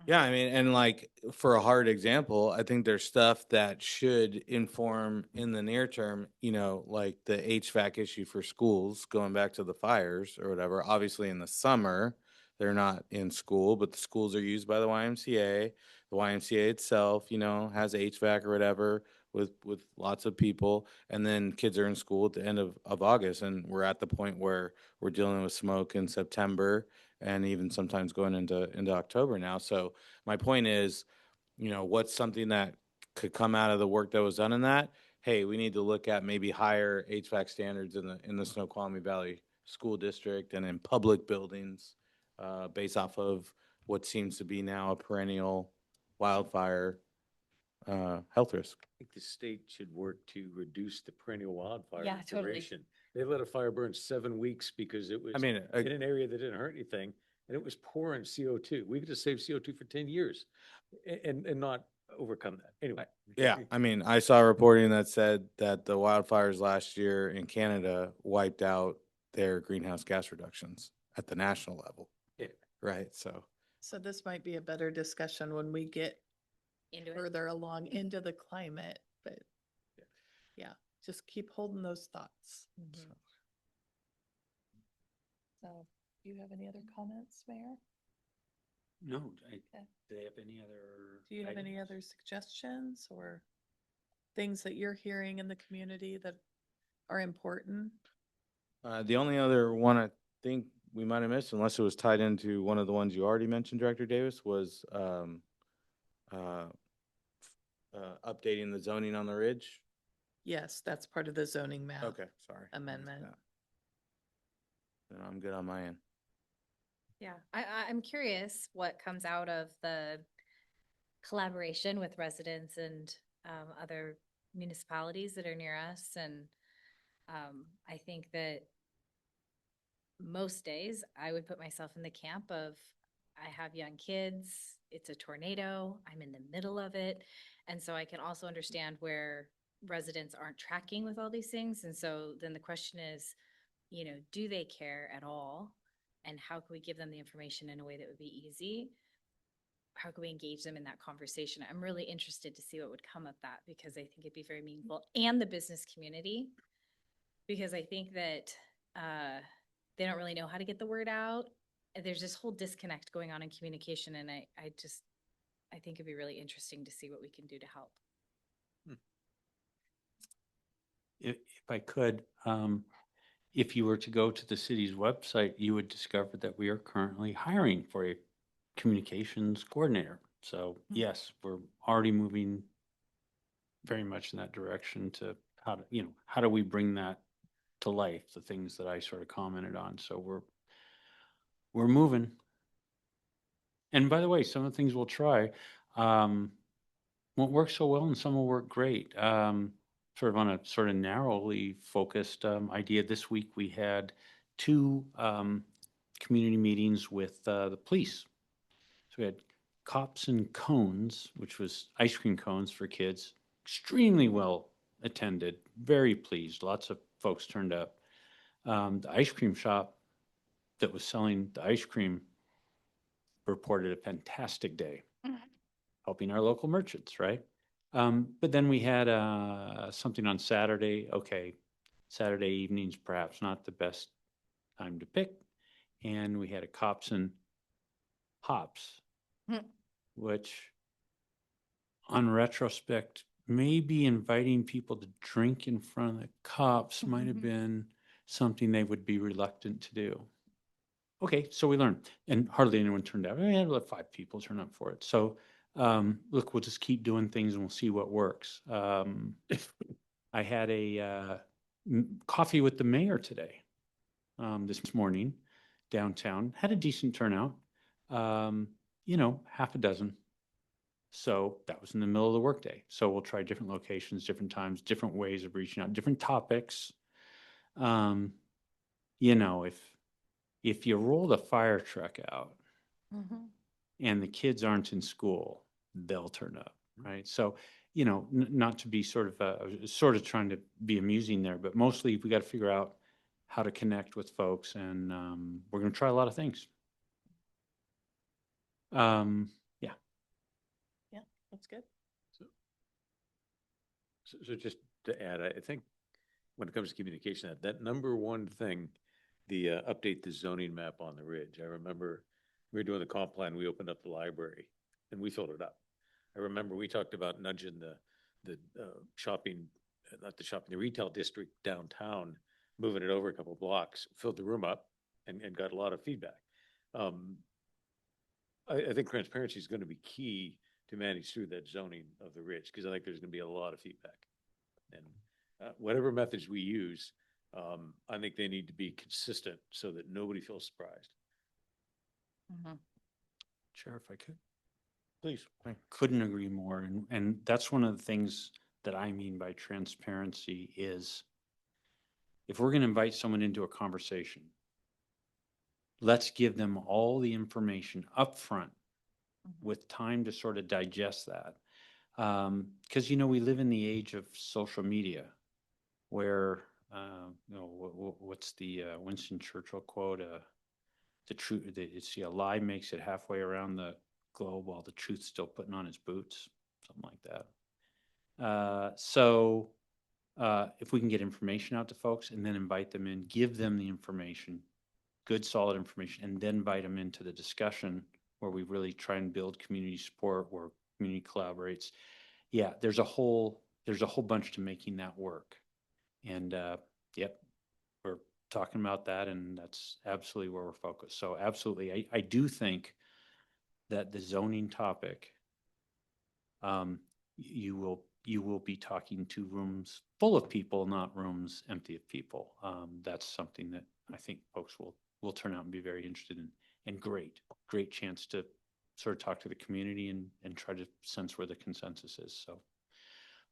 Yeah, I mean, and like for a hard example, I think there's stuff that should inform in the near term, like the HVAC issue for schools, going back to the fires or whatever. Obviously, in the summer, they're not in school, but the schools are used by the YMCA. The YMCA itself, has HVAC or whatever with lots of people. And then kids are in school at the end of August. And we're at the point where we're dealing with smoke in September and even sometimes going into October now. So my point is, what's something that could come out of the work that was done in that? hey, we need to look at maybe higher HVAC standards in the Snoqualmie Valley School District and in public buildings, based off of what seems to be now a perennial wildfire, health risk. I think the state should work to reduce the perennial wildfire Yeah, totally. duration. They let a fire burn 7 weeks because it was I mean, in an area that didn't hurt anything, and it was pouring CO2. We could have saved CO2 for 10 years and not overcome that. Anyway. yeah, I mean, I saw reporting that said that the wildfires last year in Canada wiped out their greenhouse gas reductions at the national level, Yeah. right? So, So this might be a better discussion when we get Into it. further along into the climate, but yeah, just keep holding those thoughts. Mhm. So, do you have any other comments, Mayor? No, Okay. do they have any other? Do you have any items? other suggestions or things that you're hearing in the community that are important? the only other one I think we might have missed, unless it was tied into one of the ones you already mentioned, Director Davis, was uh, updating the zoning on the ridge. Yes, that's part of the zoning map. Okay, sorry. I missed Amendment. that. Then I'm good on my end. Yeah, I'm curious what comes out of the collaboration with residents and other municipalities that are near us. And I think that most days I would put myself in the camp of I have young kids, it's a tornado, I'm in the middle of it. And so I can also understand where residents aren't tracking with all these things. And so then the question is, do they care at all? And how can we give them the information in a way that would be easy? How can we engage them in that conversation? I'm really interested to see what would come of that because I think it'd be very meaningful, and the business community, because I think that they don't really know how to get the word out. And there's this whole disconnect going on in communication, and I think it'd be really interesting to see what we can do to help. If I could, if you were to go to the city's website, you would discover that we are currently hiring for a communications coordinator. So yes, we're already moving very much in that direction to how do we bring that to life, the things that I sort of commented on. So we're moving. And by the way, some of the things we'll try won't work so well and some will work great. Sort of on a sort of narrowly focused idea. This week we had two community meetings with the police. So we had Cops and Cones, which was ice cream cones for kids, extremely well attended, very pleased. Lots of folks turned up. The ice cream shop that was selling the ice cream reported a fantastic day, helping our local merchants, right? But then we had something on Saturday. Okay, Saturday evenings perhaps not the best time to pick. And we had a Cops and Hops, which on retrospect, maybe inviting people to drink in front of the cops might have been something they would be reluctant to do. Okay, so we learned, and hardly anyone turned out. We had like 5 people turn up for it. So, look, we'll just keep doing things and we'll see what works. I had a coffee with the mayor today, this morning, downtown. Had a decent turnout, half a dozen. So that was in the middle of the workday. So we'll try different locations, different times, different ways of reaching out, different topics. If you roll the fire truck out and the kids aren't in school, they'll turn up, right? So, not to be sort of trying to be amusing there, but mostly we got to figure out how to connect with folks, and we're going to try a lot of things. Yeah. Yeah, that's good. So just to add, I think when it comes to communication, that number one thing, the update the zoning map on the ridge. I remember we were doing the comp plan, we opened up the library and we filled it up. I remember we talked about nudging the shopping, not the shopping, the retail district downtown, moving it over a couple of blocks, filled the room up and got a lot of feedback. I think transparency is going to be key to manage through that zoning of the ridge, because I think there's going to be a lot of feedback. And whatever methods we use, I think they need to be consistent so that nobody feels surprised. Chair, if I could. Please. I couldn't agree more. And that's one of the things that I mean by transparency is if we're going to invite someone into a conversation, let's give them all the information up front with time to sort of digest that. Because, we live in the age of social media where, what's the Winston Churchill quote? The truth, it's a lie makes it halfway around the globe while the truth's still putting on its boots, something like that. So if we can get information out to folks and then invite them in, give them the information, good solid information, and then invite them into the discussion where we really try and build community support, where community collaborates. Yeah, there's a whole bunch to making that work. And yep, we're talking about that, and that's absolutely where we're focused. So absolutely, I do think that the zoning topic, you will be talking to rooms full of people, not rooms empty of people. That's something that I think folks will turn out and be very interested in. And great chance to sort of talk to the community and try to sense where the consensus is. So,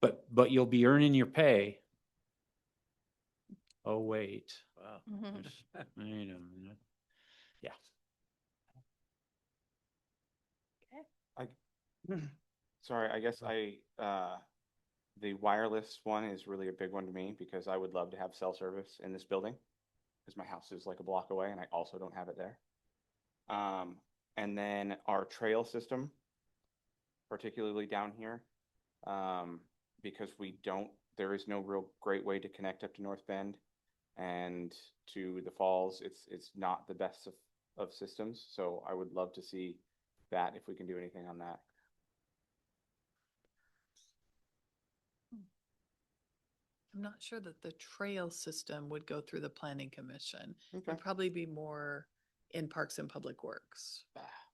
but you'll be earning your pay. Oh wait, Wow. wait a minute. Yeah. Sorry, I guess the wireless one is really a big one to me because I would love to have cell service in this building because my house is like a block away and I also don't have it there. And then our trail system, particularly down here, because there is no real great way to connect up to North Bend and to the falls. It's not the best of systems. So I would love to see that if we can do anything on that. I'm not sure that the trail system would go through the planning commission. It Okay. would probably be more in Parks and Public Works.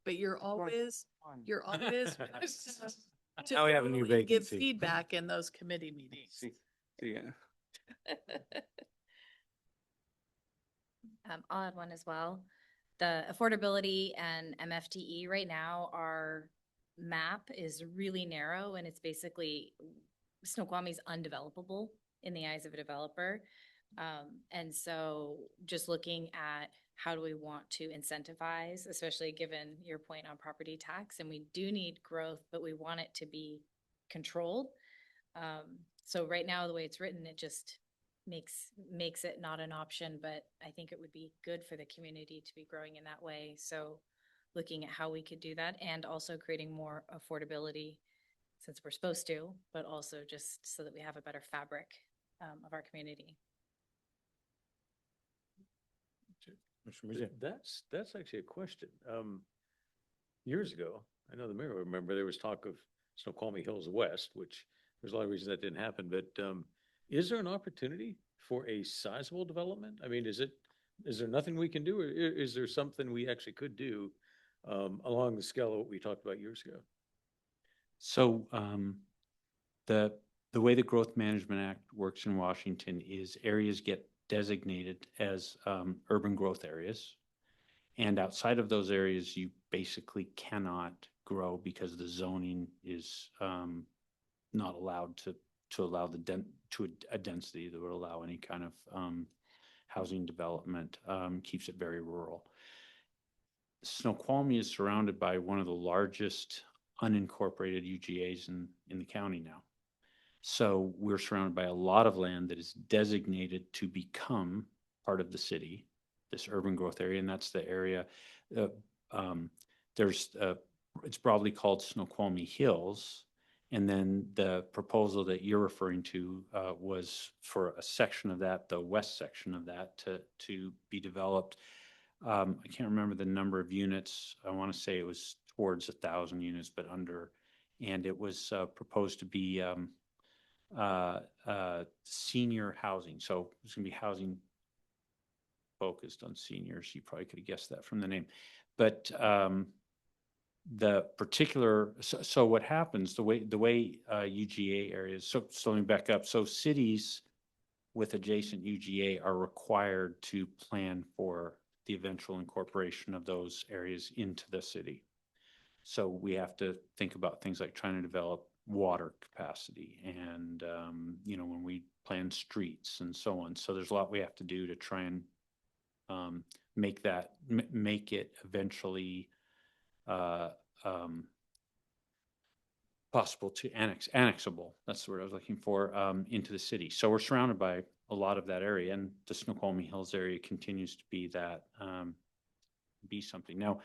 But you're Fun. always to Now we have a new go and give vacancy. feedback in those committee meetings. See, yeah. I'll add one as well. The affordability and MFTE right now, our map is really narrow and it's basically Snoqualmie's undevelopable in the eyes of a developer. And so just looking at how do we want to incentivize, especially given your point on property tax, and we do need growth, but we want it to be controlled. So right now, the way it's written, it just makes it not an option, but I think it would be good for the community to be growing in that way. So looking at how we could do that and also creating more affordability since we're supposed to, but also just so that we have a better fabric of our community. That's actually a question. Years ago, I know the mayor will remember there was talk of Snoqualmie Hills West, which there's a lot of reasons that didn't happen, but is there an opportunity for a sizable development? I mean, is there nothing we can do, or is there something we actually could do along the scale of what we talked about years ago? So the way the Growth Management Act works in Washington is areas get designated as urban growth areas. And outside of those areas, you basically cannot grow because the zoning is not allowed to allow a density that would allow any kind of housing development, keeps it very rural. Snoqualmie is surrounded by one of the largest unincorporated UGAs in the county now. So we're surrounded by a lot of land that is designated to become part of the city, this urban growth area, and that's the area. It's broadly called Snoqualmie Hills, and then the proposal that you're referring to was for a section of that, the west section of that, to be developed. I can't remember the number of units. I want to say it was towards 1,000 units, but under, and it was proposed to be senior housing. So it's going to be housing focused on seniors. You probably could have guessed that from the name, but the particular, so what happens, the way UGA areas, so let me back up. So cities with adjacent UGA are required to plan for the eventual incorporation of those areas into the city. So we have to think about things like trying to develop water capacity and, when we plan streets and so on. So there's a lot we have to do to try and make it eventually uh, um, possible to annexable, that's the word I was looking for, into the city. So we're surrounded by a lot of that area, and the Snoqualmie Hills area continues to be that, be something. Now,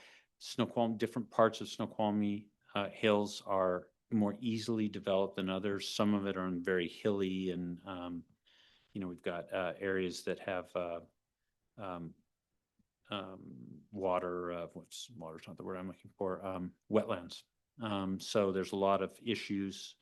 different parts of Snoqualmie Hills are more easily developed than others. Some of it are very hilly and, we've got areas that have um, water's not the word I'm looking for, wetlands. So there's a lot of issues.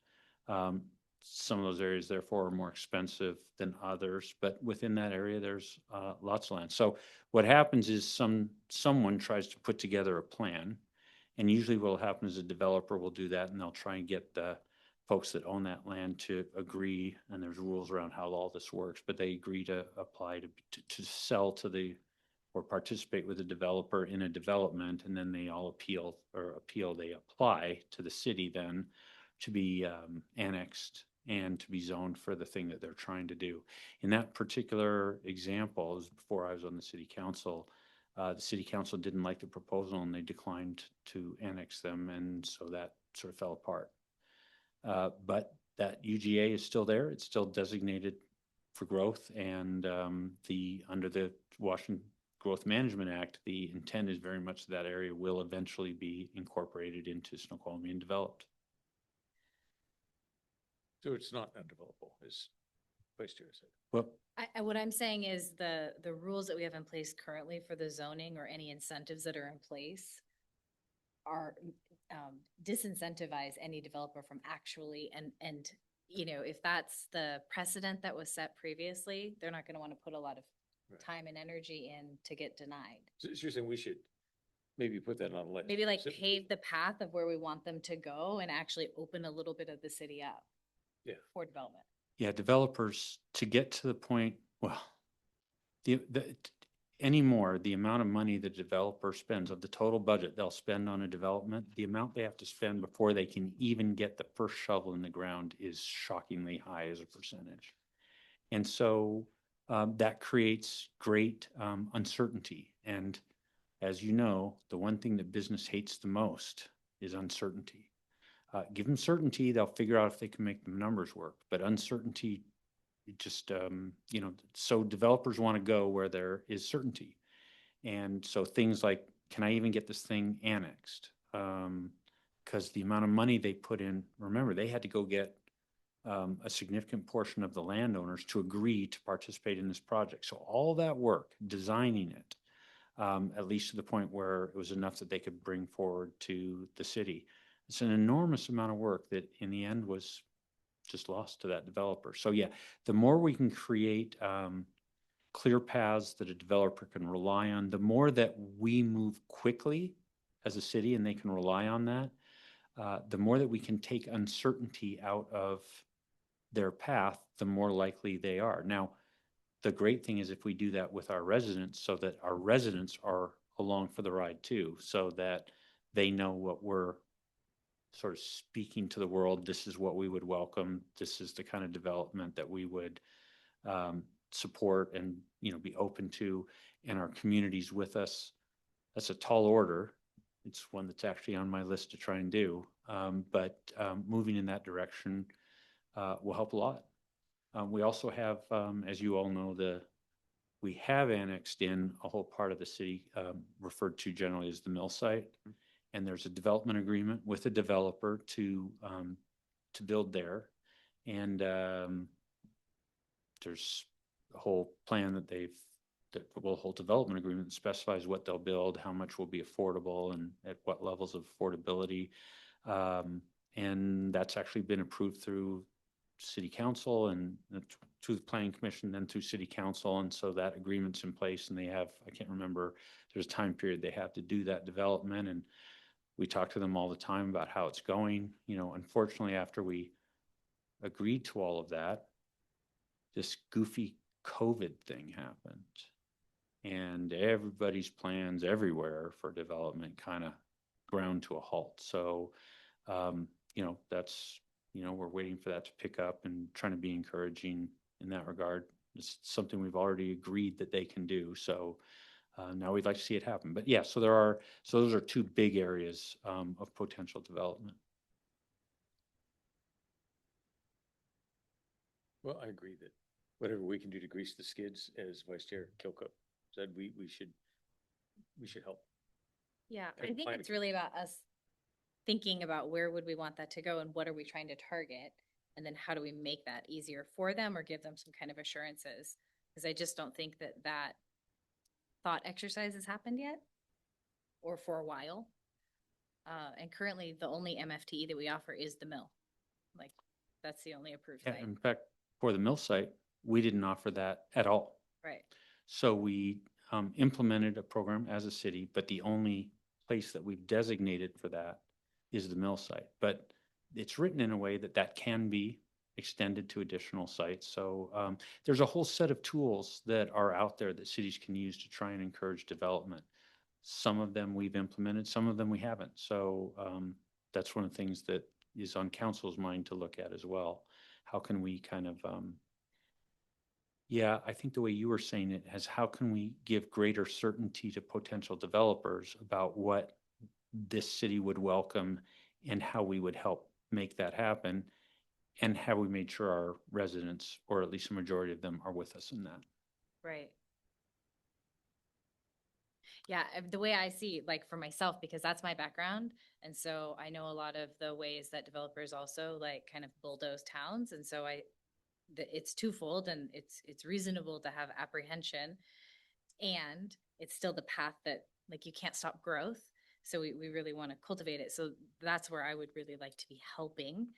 Some of those areas therefore are more expensive than others, but within that area, there's lots of land. So what happens is someone tries to put together a plan, and usually what will happen is a developer will do that, and they'll try and get the folks that own that land to agree, and there's rules around how all this works, but they agree to apply to sell to the or participate with a developer in a development, and then they all they apply to the city then to be annexed and to be zoned for the thing that they're trying to do. In that particular example, is before I was on the city council didn't like the proposal and they declined to annex them, and so that sort of fell apart. But that UGA is still there. It's still designated for growth, and under the Washington Growth Management Act, the intent is very much that area will eventually be incorporated into Snoqualmie and developed. So it's not undevelopable, as Vice Chair said. Well, What I'm saying is the rules that we have in place currently for the zoning or any incentives that are in place are disincentivize any developer from actually, and if that's the precedent that was set previously, they're not going to want to put a lot of Right. time and energy in to get denied. So you're saying we should maybe put that on a list? Maybe like So- pave the path of where we want them to go and actually open a little bit of the city up. Yeah. For development. yeah, developers to get to the point, well, anymore, the amount of money the developer spends of the total budget they'll spend on a development, the amount they have to spend before they can even get the first shovel in the ground is shockingly high as a percentage. And so that creates great uncertainty. And as you know, the one thing that business hates the most is uncertainty. Give them certainty, they'll figure out if they can make the numbers work. But uncertainty, just, so developers want to go where there is certainty. And so things like, can I even get this thing annexed? Because the amount of money they put in, remember, they had to go get a significant portion of the landowners to agree to participate in this project. So all that work, designing it, at least to the point where it was enough that they could bring forward to the city. It's an enormous amount of work that in the end was just lost to that developer. So yeah, the more we can create clear paths that a developer can rely on, the more that we move quickly as a city and they can rely on that, the more that we can take uncertainty out of their path, the more likely they are. Now, the great thing is if we do that with our residents so that our residents are along for the ride too, so that they know what we're sort of speaking to the world. This is what we would welcome. This is the kind of development that we would support and, be open to, and our communities with us. That's a tall order. It's one that's actually on my list to try and do. But moving in that direction will help a lot. We also have, as you all know, we have annexed in a whole part of the city referred to generally as the mill site. And there's a development agreement with a developer to build there. And there's a whole plan a whole development agreement that specifies what they'll build, how much will be affordable, and at what levels of affordability. And that's actually been approved through city council and to the planning commission, then through city council. And so that agreement's in place, and they have, I can't remember, there's a time period they have to do that development. And We talk to them all the time about how it's going. You know, unfortunately, after we agreed to all of that, this goofy COVID thing happened. And everybody's plans everywhere for development kind of ground to a halt. So, you know, that's, you know, we're waiting for that to pick up and trying to be encouraging in that regard. It's something we've already agreed that they can do. So now we'd like to see it happen. But yeah, so those are two big areas of potential development. Well, I agree that whatever we can do to grease the skids, as Vice Chair Kilcup said, we should help. Yeah, I And think planning. it's really about us thinking about where would we want that to go and what are we trying to target? And then how do we make that easier for them or give them some kind of assurances? Because I just don't think that that thought exercise has happened yet or for a while. And currently the only MFT that we offer is the mill. Like, that's the only approved Yeah, site. in fact, for the mill site, we didn't offer that at all. Right. So we implemented a program as a city, but the only place that we've designated for that is the mill site. But it's written in a way that that can be extended to additional sites. So there's a whole set of tools that are out there that cities can use to try and encourage development. Some of them we've implemented, some of them we haven't. So that's one of the things that is on council's mind to look at as well. How can we kind of yeah, I think the way you were saying it is how can we give greater certainty to potential developers about what this city would welcome and how we would help make that happen? And have we made sure our residents, or at least a majority of them, are with us in that? Right. Yeah, the way I see, like for myself, because that's my background. And so I know a lot of the ways that developers also like kind of bulldoze towns. And so it's twofold and it's reasonable to have apprehension. And it's still the path that like you can't stop growth. So we really want to cultivate it. So that's where I would really like to be helping,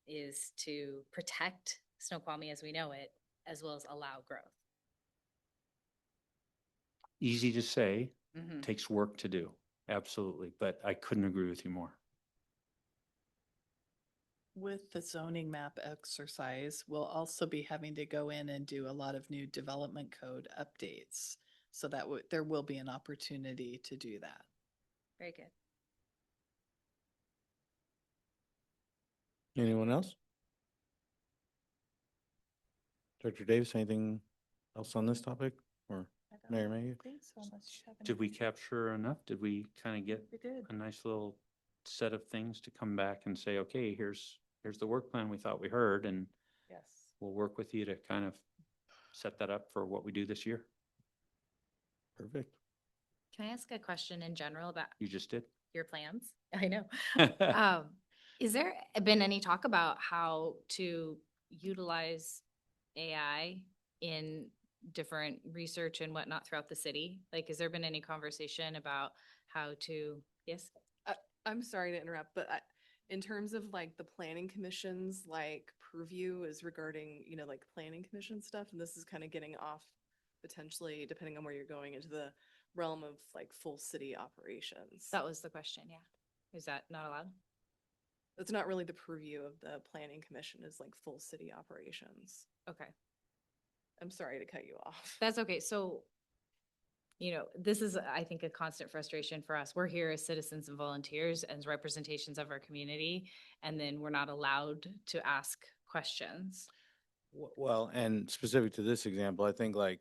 is to protect Snoqualmie as we know it, as well as allow growth. Easy to say, Mhm. takes work to do. Absolutely. But I couldn't agree with you more. With the zoning map exercise, we'll also be having to go in and do a lot of new development code updates. So that there will be an opportunity to do that. Very good. Anyone else? Dr. Davis, anything else on this topic or Mayor Mayhew? think so, unless you have Did we anything. capture enough? Did we kind of get We did. a nice little set of things to come back and say, okay, here's the work plan we thought we heard, and Yes. we'll work with you to kind of set that up for what we do this year? Perfect. Can I ask a question in general about You just did? your plans? I know. Is there been any talk about how to utilize AI in different research and whatnot throughout the city? Like, has there been any conversation about how to, yes? I'm sorry to interrupt, but in terms of like the planning commissions, like purview is regarding, like planning commission stuff, and this is kind of getting off potentially, depending on where you're going, into the realm of like full city operations. That was the question, yeah. Is that not allowed? That's not really the purview of the planning commission, is like full city operations. Okay. I'm sorry to cut you off. That's okay. So, this is, I think, a constant frustration for us. We're here as citizens and volunteers as representations of our community, and then we're not allowed to ask questions. Well, and specific to this example, I think like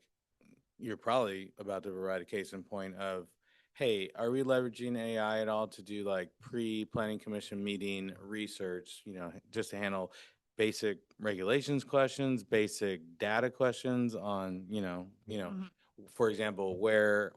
you're probably about to provide a case in point of, hey, are we leveraging AI at all to do like pre-planning commission meeting research, just to handle basic regulations questions, basic data questions on, Mhm. for example, where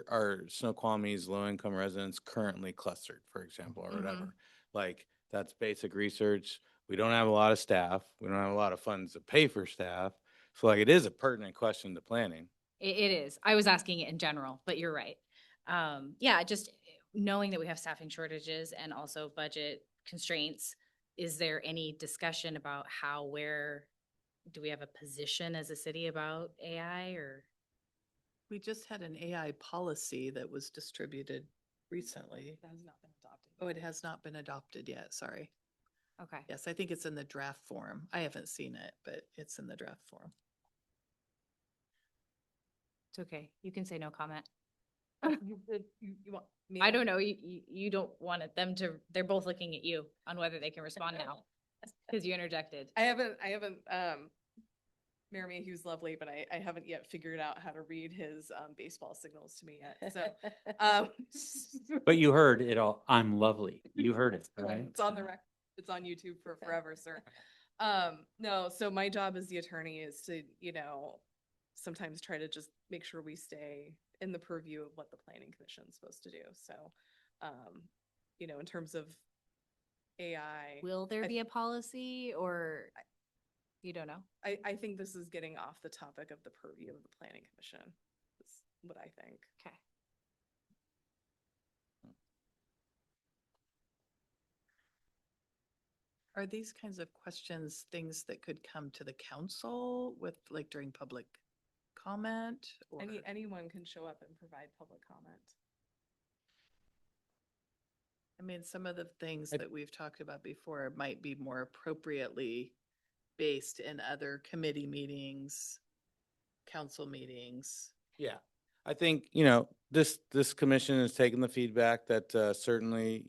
are Snoqualmie's low-income residents currently clustered, for example, or whatever. Like that's basic research. We don't have a lot of staff. We don't have a lot of funds to pay for staff. So like it is a pertinent question to planning. It is. I was asking it in general, but you're right. Yeah, just knowing that we have staffing shortages and also budget constraints, is there any discussion about where do we have a position as a city about AI or? We just had an AI policy that was distributed recently. That has not been adopted. Oh, it has not been adopted yet, sorry. Okay. Yes, I think it's in the draft form. I haven't seen it, but it's in the draft form. It's okay. You can say no comment. You want me? I don't know. You don't want them to, they're both looking at you on whether they can respond now because you interjected. I haven't, Mayor Mayhew's lovely, but I haven't yet figured out how to read his baseball signals to me yet. So, But you heard it all. I'm lovely. You heard it, right, right? it's on the it's on YouTube for forever, sir. No, so my job as the attorney is to, sometimes try to just make sure we stay in the purview of what the planning commission is supposed to do. So, in terms of AI. Will there I- be a policy or you don't know? I think this is getting off the topic of the purview of the planning commission. That's what I think. Okay. Are these kinds of questions things that could come to the council with, like, during public comment? Or Anyone can show up and provide public comment. I mean, some of the things that we've talked about before might be more appropriately based in other committee meetings, council meetings. Yeah, I think, this commission has taken the feedback that certainly,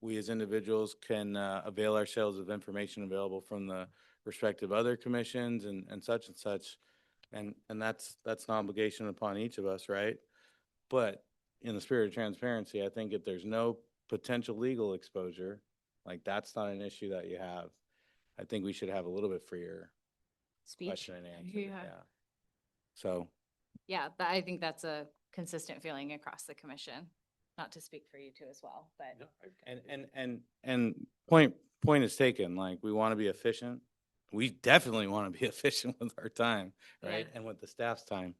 we as individuals can avail ourselves of information available from the respective other commissions and such and such. And that's an obligation upon each of us, right? But in the spirit of transparency, I think if there's no potential legal exposure, like that's not an issue that you have. I think we should have a little bit freer Speech. question and answer. Yeah. So, Yeah, I think that's a consistent feeling across the commission. Not to speak for you two as well, but and point is taken, like, we want to be efficient. We definitely want to be efficient with our time, right? Yeah. And with the staff's time.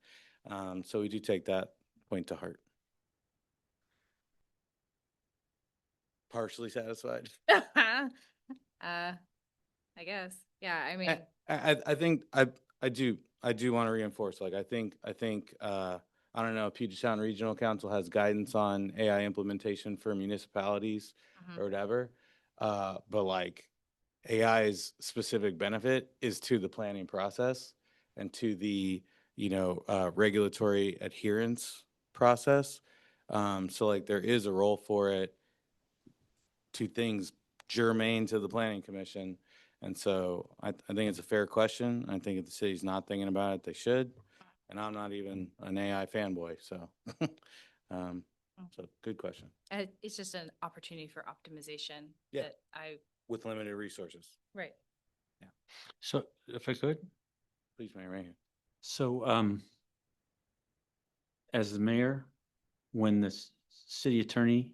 So we do take that point to heart. Partially satisfied. I guess. Yeah, I mean, I think I do want to reinforce, like, I think I don't know, Puget Sound Regional Council has guidance on AI implementation for municipalities mhm. or whatever. But like AI's specific benefit is to the planning process and to the, regulatory adherence process. So like there is a role for it to things germane to the planning commission. And so I think it's a fair question. I think if the city's not thinking about it, they should. And I'm not even an AI fanboy, so, so good question. It's just an opportunity for optimization Yeah. that With limited resources. right. So if I could, Please, Mayor Mayhew. so, as the mayor, when the city attorney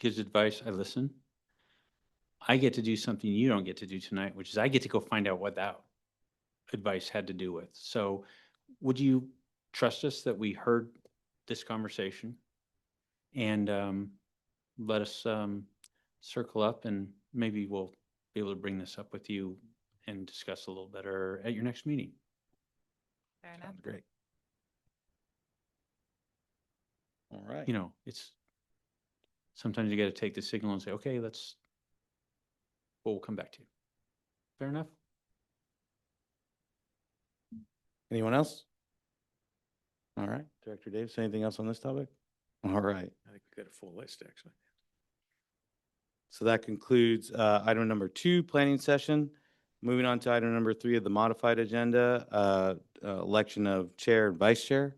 gives advice, I listen. I get to do something you don't get to do tonight, which is I get to go find out what that advice had to do with. So would you trust us that we heard this conversation and let us circle up and maybe we'll be able to bring this up with you and discuss a little better at your next meeting? Fair enough. Sounds great. All right. It's sometimes you got to take the signal and say, okay, we'll come back to you. Fair enough? Anyone else? All right, Director Davis, anything else on this topic? All right. I think we got a full list, actually. So that concludes item number 2, planning session. Moving on to item number 3 of the modified agenda, election of chair and vice chair.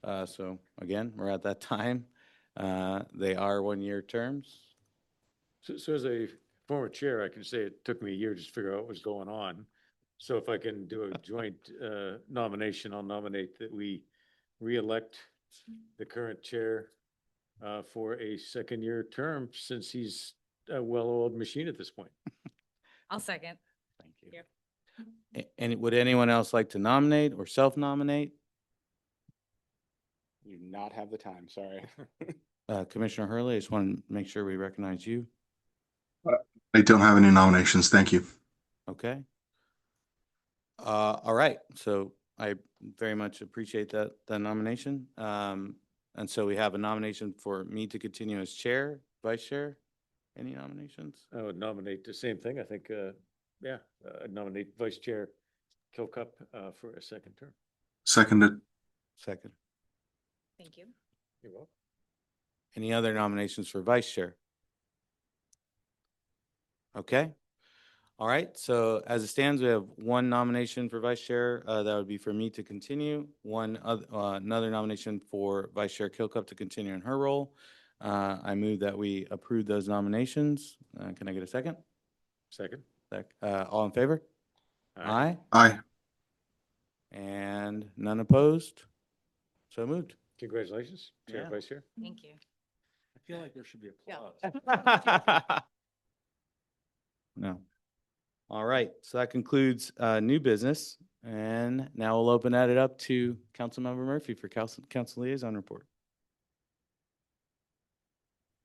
So again, we're at that time. They are 1-year terms. So as a former chair, I can say it took me a year just to figure out what was going on. So if I can do a joint nomination, I'll nominate that we reelect the current chair for a 2nd-year term since he's a well-oiled machine at this point. I'll second. Thank you. And would anyone else like to nominate or self-nominate? You do not have the time, sorry. Commissioner Hurley, I just want to make sure we recognize you. I don't have any nominations. Thank you. Okay. All right. So I very much appreciate that nomination. And so we have a nomination for me to continue as chair, vice chair. Any nominations? I would nominate the same thing. I think, I'd nominate Vice Chair Kilcup for a second term. Seconded. Second. Thank you. You're welcome. Any other nominations for vice chair? Okay. All right. So as it stands, we have one nomination for vice chair. That would be for me to continue. Another nomination for vice chair Kilcup to continue in her role. I move that we approve those nominations. Can I get a second? Second. All in favor? Aye. Aye. And none opposed? So moved. Congratulations, Chair, Yeah. Vice Chair. Thank you. I feel like there should be Yeah. applause. No. All right, so that concludes new business. And now we'll open it up to Councilmember Murphy for council liaison report.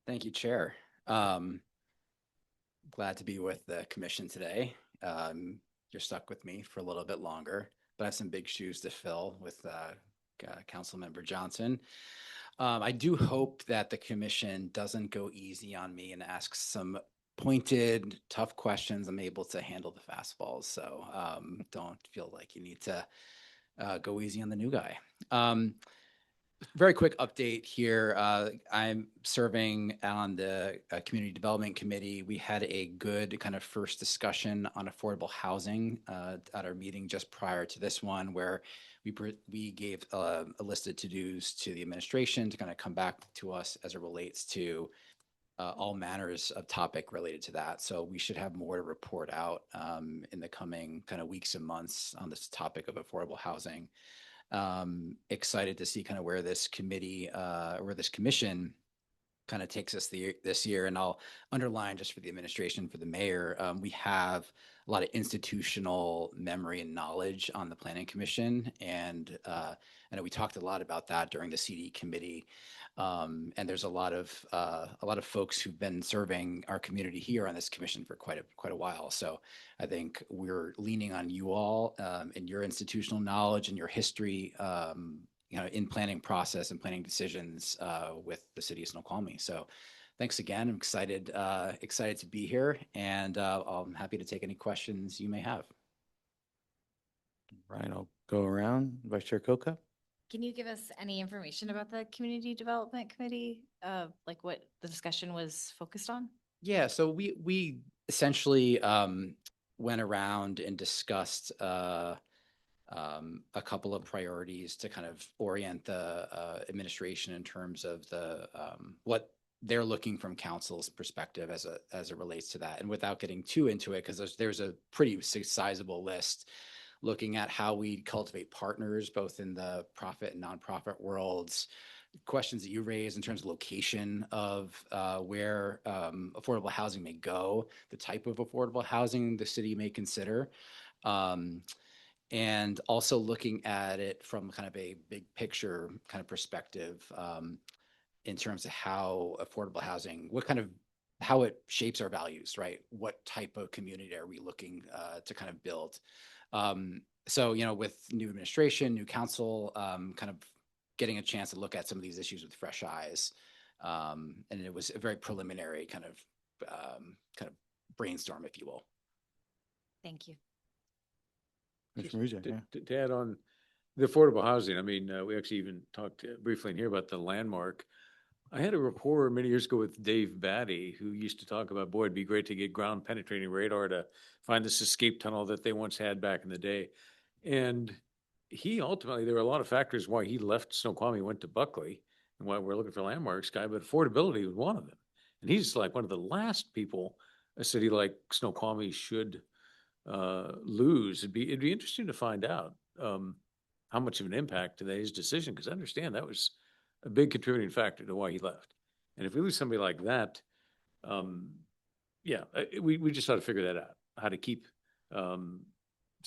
Thank you, Chair. Glad to be with the commission today. You're stuck with me for a little bit longer, but I have some big shoes to fill with Councilmember Johnson. I do hope that the commission doesn't go easy on me and ask some pointed, tough questions. I'm able to handle the fastballs, so don't feel like you need to go easy on the new guy. Very quick update here. I'm serving on the Community Development Committee. We had a good kind of first discussion on affordable housing at our meeting just prior to this one, where we gave a list of to-dos to the administration to kind of come back to us as it relates to all manners of topic related to that. So we should have more to report out in the coming kind of weeks and months on this topic of affordable housing. Excited to see kind of where this committee, where this commission kind of takes us this year. And I'll underline just for the administration, for the mayor, we have a lot of institutional memory and knowledge on the planning commission. And I know we talked a lot about that during the CD committee. And there's a lot of folks who've been serving our community here on this commission for quite a while. So I think we're leaning on you all and your institutional knowledge and your history, in planning process and planning decisions with the city of Snoqualmie. So thanks again. I'm excited to be here, and I'm happy to take any questions you may have. Right, I'll go around. Vice Chair Kilcup? Can you give us any information about the Community Development Committee? Like what the discussion was focused on? Yeah, so we essentially went around and discussed a couple of priorities to kind of orient the administration in terms of the what they're looking from council's perspective as it relates to that. And without getting too into it, because there's a pretty sizable list, looking at how we cultivate partners both in the profit and nonprofit worlds, questions that you raised in terms of location of where affordable housing may go, the type of affordable housing the city may consider, and also looking at it from kind of a big picture kind of perspective in terms of how affordable housing, how it shapes our values, right? What type of community are we looking to kind of build? So, with new administration, new council, kind of getting a chance to look at some of these issues with fresh eyes. And it was a very preliminary kind of brainstorm, if you will. Thank you. Mr. Muzak, yeah. To add on the affordable housing, I mean, we actually even talked briefly in here about the landmark. I had a rapport many years ago with Dave Batty, who used to talk about, boy, it'd be great to get ground penetrating radar to find this escape tunnel that they once had back in the day. And he ultimately, there were a lot of factors why he left Snoqualmie, went to Buckley, and why we're looking for landmarks guy, but affordability was one of them. And he's like one of the last people a city like Snoqualmie should lose. It'd be interesting to find out how much of an impact to his decision, because I understand that was a big contributing factor to why he left. And if we lose somebody like that, we just ought to figure that out, how to keep some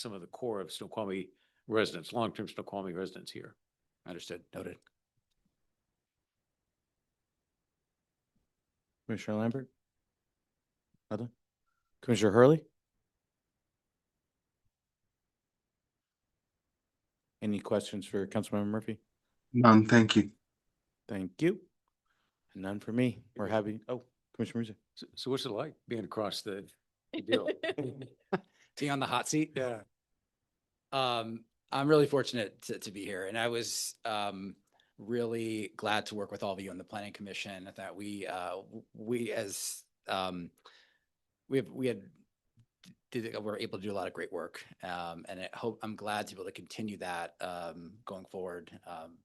of the core of Snoqualmie residents, long-term Snoqualmie residents here. Understood. Noted. Commissioner Lambert? Other? Commissioner Hurley? Any questions for Councilmember Murphy? None, thank you. Thank you. None for me. We're happy. Oh, Commissioner Muzia. So what's it like being across the deal? Being on the hot seat. Yeah. I'm really fortunate to be here, and I was really glad to work with all of you on the Planning Commission. That we as we had were able to do a lot of great work, and I'm glad to be able to continue that going forward.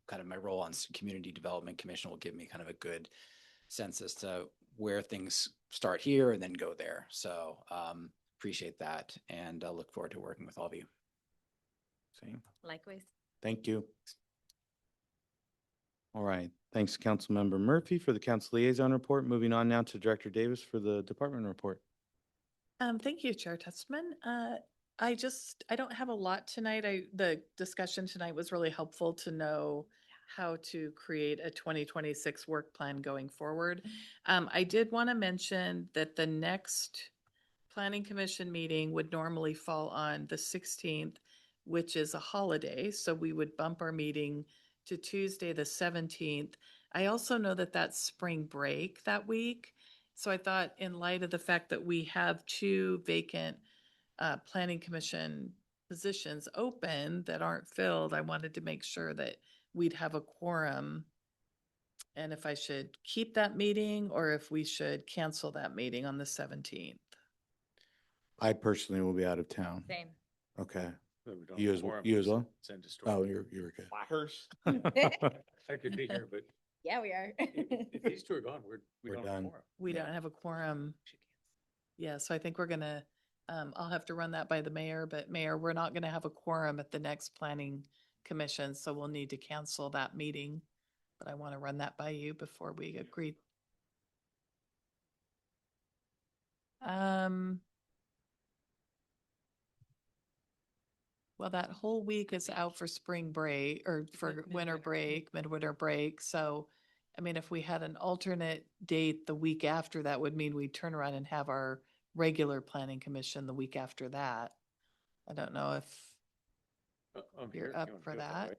Kind of my role on Community Development Commission will give me kind of a good sense as to where things start here and then go there. So appreciate that, and look forward to working with all of you. Same. Likewise. Thank you. All right. Thanks, Councilmember Murphy for the council liaison report. Moving on now to Director Davis for the department report. Thank you, Chair Testman. I don't have a lot tonight. The discussion tonight was really helpful to know how to create a 2026 work plan going forward. I did want to mention that the next Planning Commission meeting would normally fall on the 16th, which is a holiday. So we would bump our meeting to Tuesday, the 17th. I also know that that's spring break that week. So I thought, in light of the fact that we have two vacant Planning Commission positions open that aren't filled, I wanted to make sure that we'd have a quorum. And if I should keep that meeting or if we should cancel that meeting on the 17th. I personally will be out of town. Same. Okay. We don't You have as, quorum, you as well? Send a story. Oh, you were good. Whackers. I could be here, but Yeah, we are. if these two are gone, we We're don't have a done. quorum. We Yeah. don't have a quorum. Yeah, so I think we're gonna, I'll have to run that by the mayor, but Mayor, we're not gonna have a quorum at the next planning commission, so we'll need to cancel that meeting. But I want to run that by you before we agree. Well, that whole week is out for spring break or for winter break, midwinter break. So, I mean, if we had an alternate date the week after, that would mean we'd turn around and have our regular planning commission the week after that. I don't know if I'm you're here if you up wanna for do it that. way.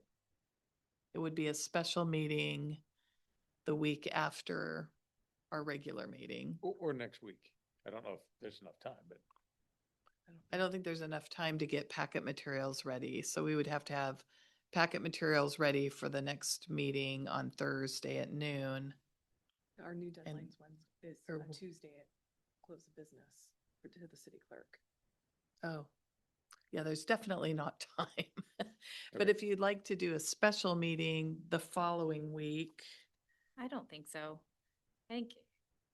It would be a special meeting the week after our regular meeting. Or next week. I don't know if there's enough time, but I don't think there's enough time to get packet materials ready, so we would have to have packet materials ready for the next meeting on Thursday at noon. Our new And- deadline's is or- Tuesday at close of business to the city clerk. Oh, yeah, there's definitely not time. But Okay. if you'd like to do a special meeting the following week, I don't think so. I think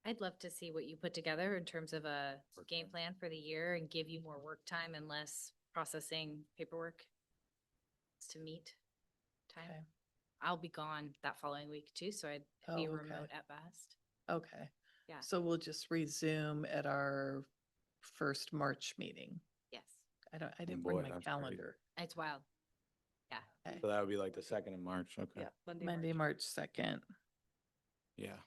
I'd love to see what you put together in terms of a game plan for the year and give you more work time and less processing paperwork to meet time. Okay. I'll be gone that following week too, so I'd be Oh, okay. remote at best. okay. Yeah. So we'll just resume at our first March meeting. Yes, I didn't bring boy, my that's crazy. calendar. it's wild. Okay. So that would be like the 2nd of March. Okay. Yeah, Monday, March 2nd. Yeah.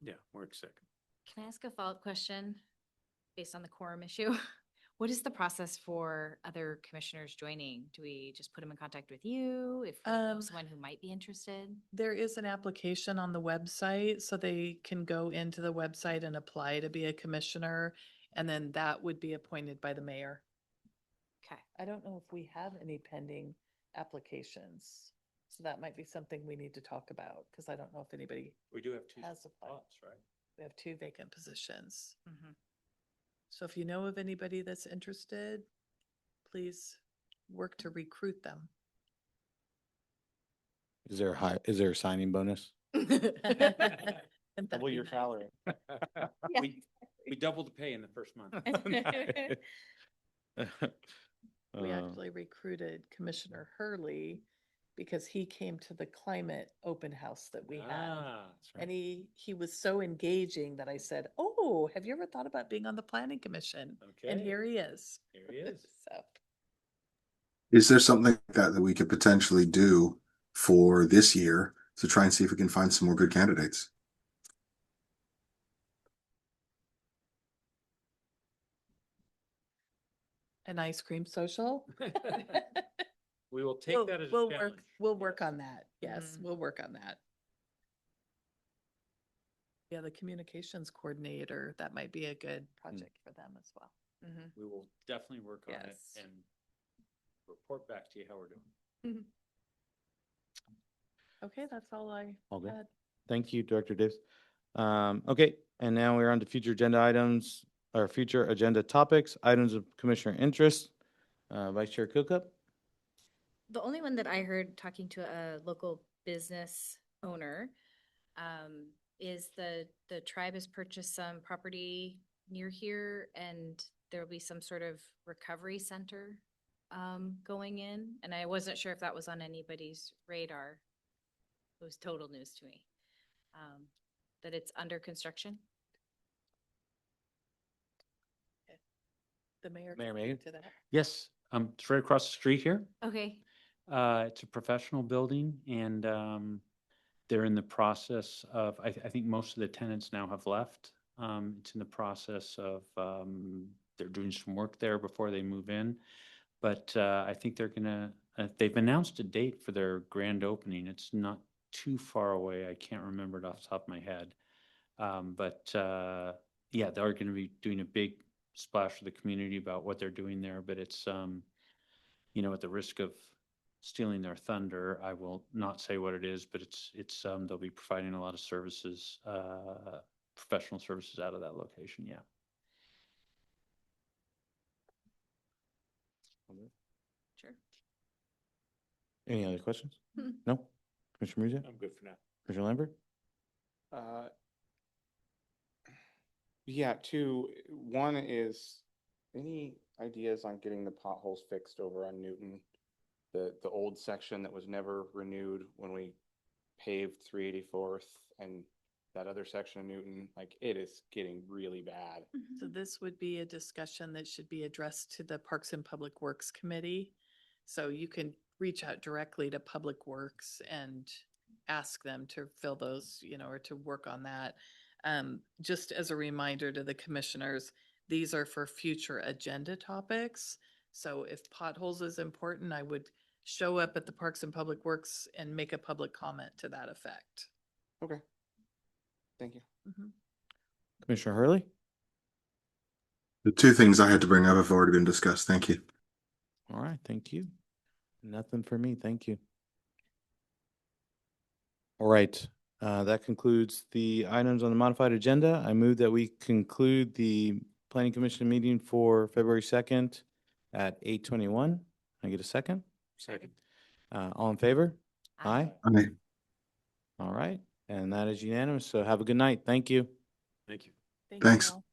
yeah, March 2nd. Can I ask a follow-up question based on the quorum issue? What is the process for other commissioners joining? Do we just put them in contact with you if we know someone who might be interested? There is an application on the website, so they can go into the website and apply to be a commissioner, and then that would be appointed by the mayor. Okay. I don't know if we have any pending applications, so that might be something we need to talk about, because I don't know if anybody We do have two has applied. spots, right? We have two vacant positions. Mhm. So if you know of anybody that's interested, please work to recruit them. Is there a signing bonus? Wouldn't that Double be your nice? salary. We doubled the pay in the first month. We Uh, actually recruited Commissioner Hurley because he came to the climate open house that we had. Ah, that's right. And he was so engaging that I said, "Oh, have you ever thought about being on the planning commission?" And okay. here he is. Here he is. So, Is there something that we could potentially do for this year to try and see if we can find some more good candidates? an ice cream social. We will take that as a We'll challenge. work, we'll work on that. Yes, Mhm. we'll work on that. Yeah, the communications coordinator, that might be a good project for them as well. Mhm. We will definitely work on it Yes. and report back to you how we're doing. Okay, that's all I All good. had. Thank you, Director Davis. Okay, and now we're on to future agenda items, or future agenda topics, items of commissioner interest. Vice Chair Cookup? The only one that I heard talking to a local business owner is the tribe has purchased some property near here and there'll be some sort of recovery center going in. And I wasn't sure if that was on anybody's radar. It was total news to me. That it's under construction. The mayor. Mayor can Megan? speak to that. Yes, it's right across the street here. Okay. It's a professional building and they're in the process of, I think most of the tenants now have left. It's in the process of, they're doing some work there before they move in. But I think they're gonna, they've announced a date for their grand opening. It's not too far away. I can't remember it off the top of my head. Yeah, they're gonna be doing a big splash for the community about what they're doing there, but it's, at the risk of stealing their thunder, I will not say what it is, but they'll be providing a lot of services, professional services out of that location, yeah. Sure. Any other questions? Hmm. No? Commissioner Muzia? I'm good for now. Commissioner Lambert? Yeah, two. One is, any ideas on getting the potholes fixed over on Newton? The old section that was never renewed when we paved 384th and that other section of Newton, like, it is getting really bad. So this would be a discussion that should be addressed to the Parks and Public Works Committee. So you can reach out directly to Public Works and ask them to fill those, or to work on that. Just as a reminder to the commissioners, these are for future agenda topics. So if potholes is important, I would show up at the Parks and Public Works and make a public comment to that effect. Okay. Thank you. Mhm. Commissioner Hurley? The two things I had to bring up have already been discussed. Thank you. All right, thank you. Nothing for me, thank you. All right, that concludes the items on the modified agenda. I move that we conclude the planning commission meeting for February 2nd at 8:21. Can I get a second? Second. All in favor? Aye. Aye. All right, and that is unanimous, so have a good night. Thank you. Thank you. Thank you Thanks. all.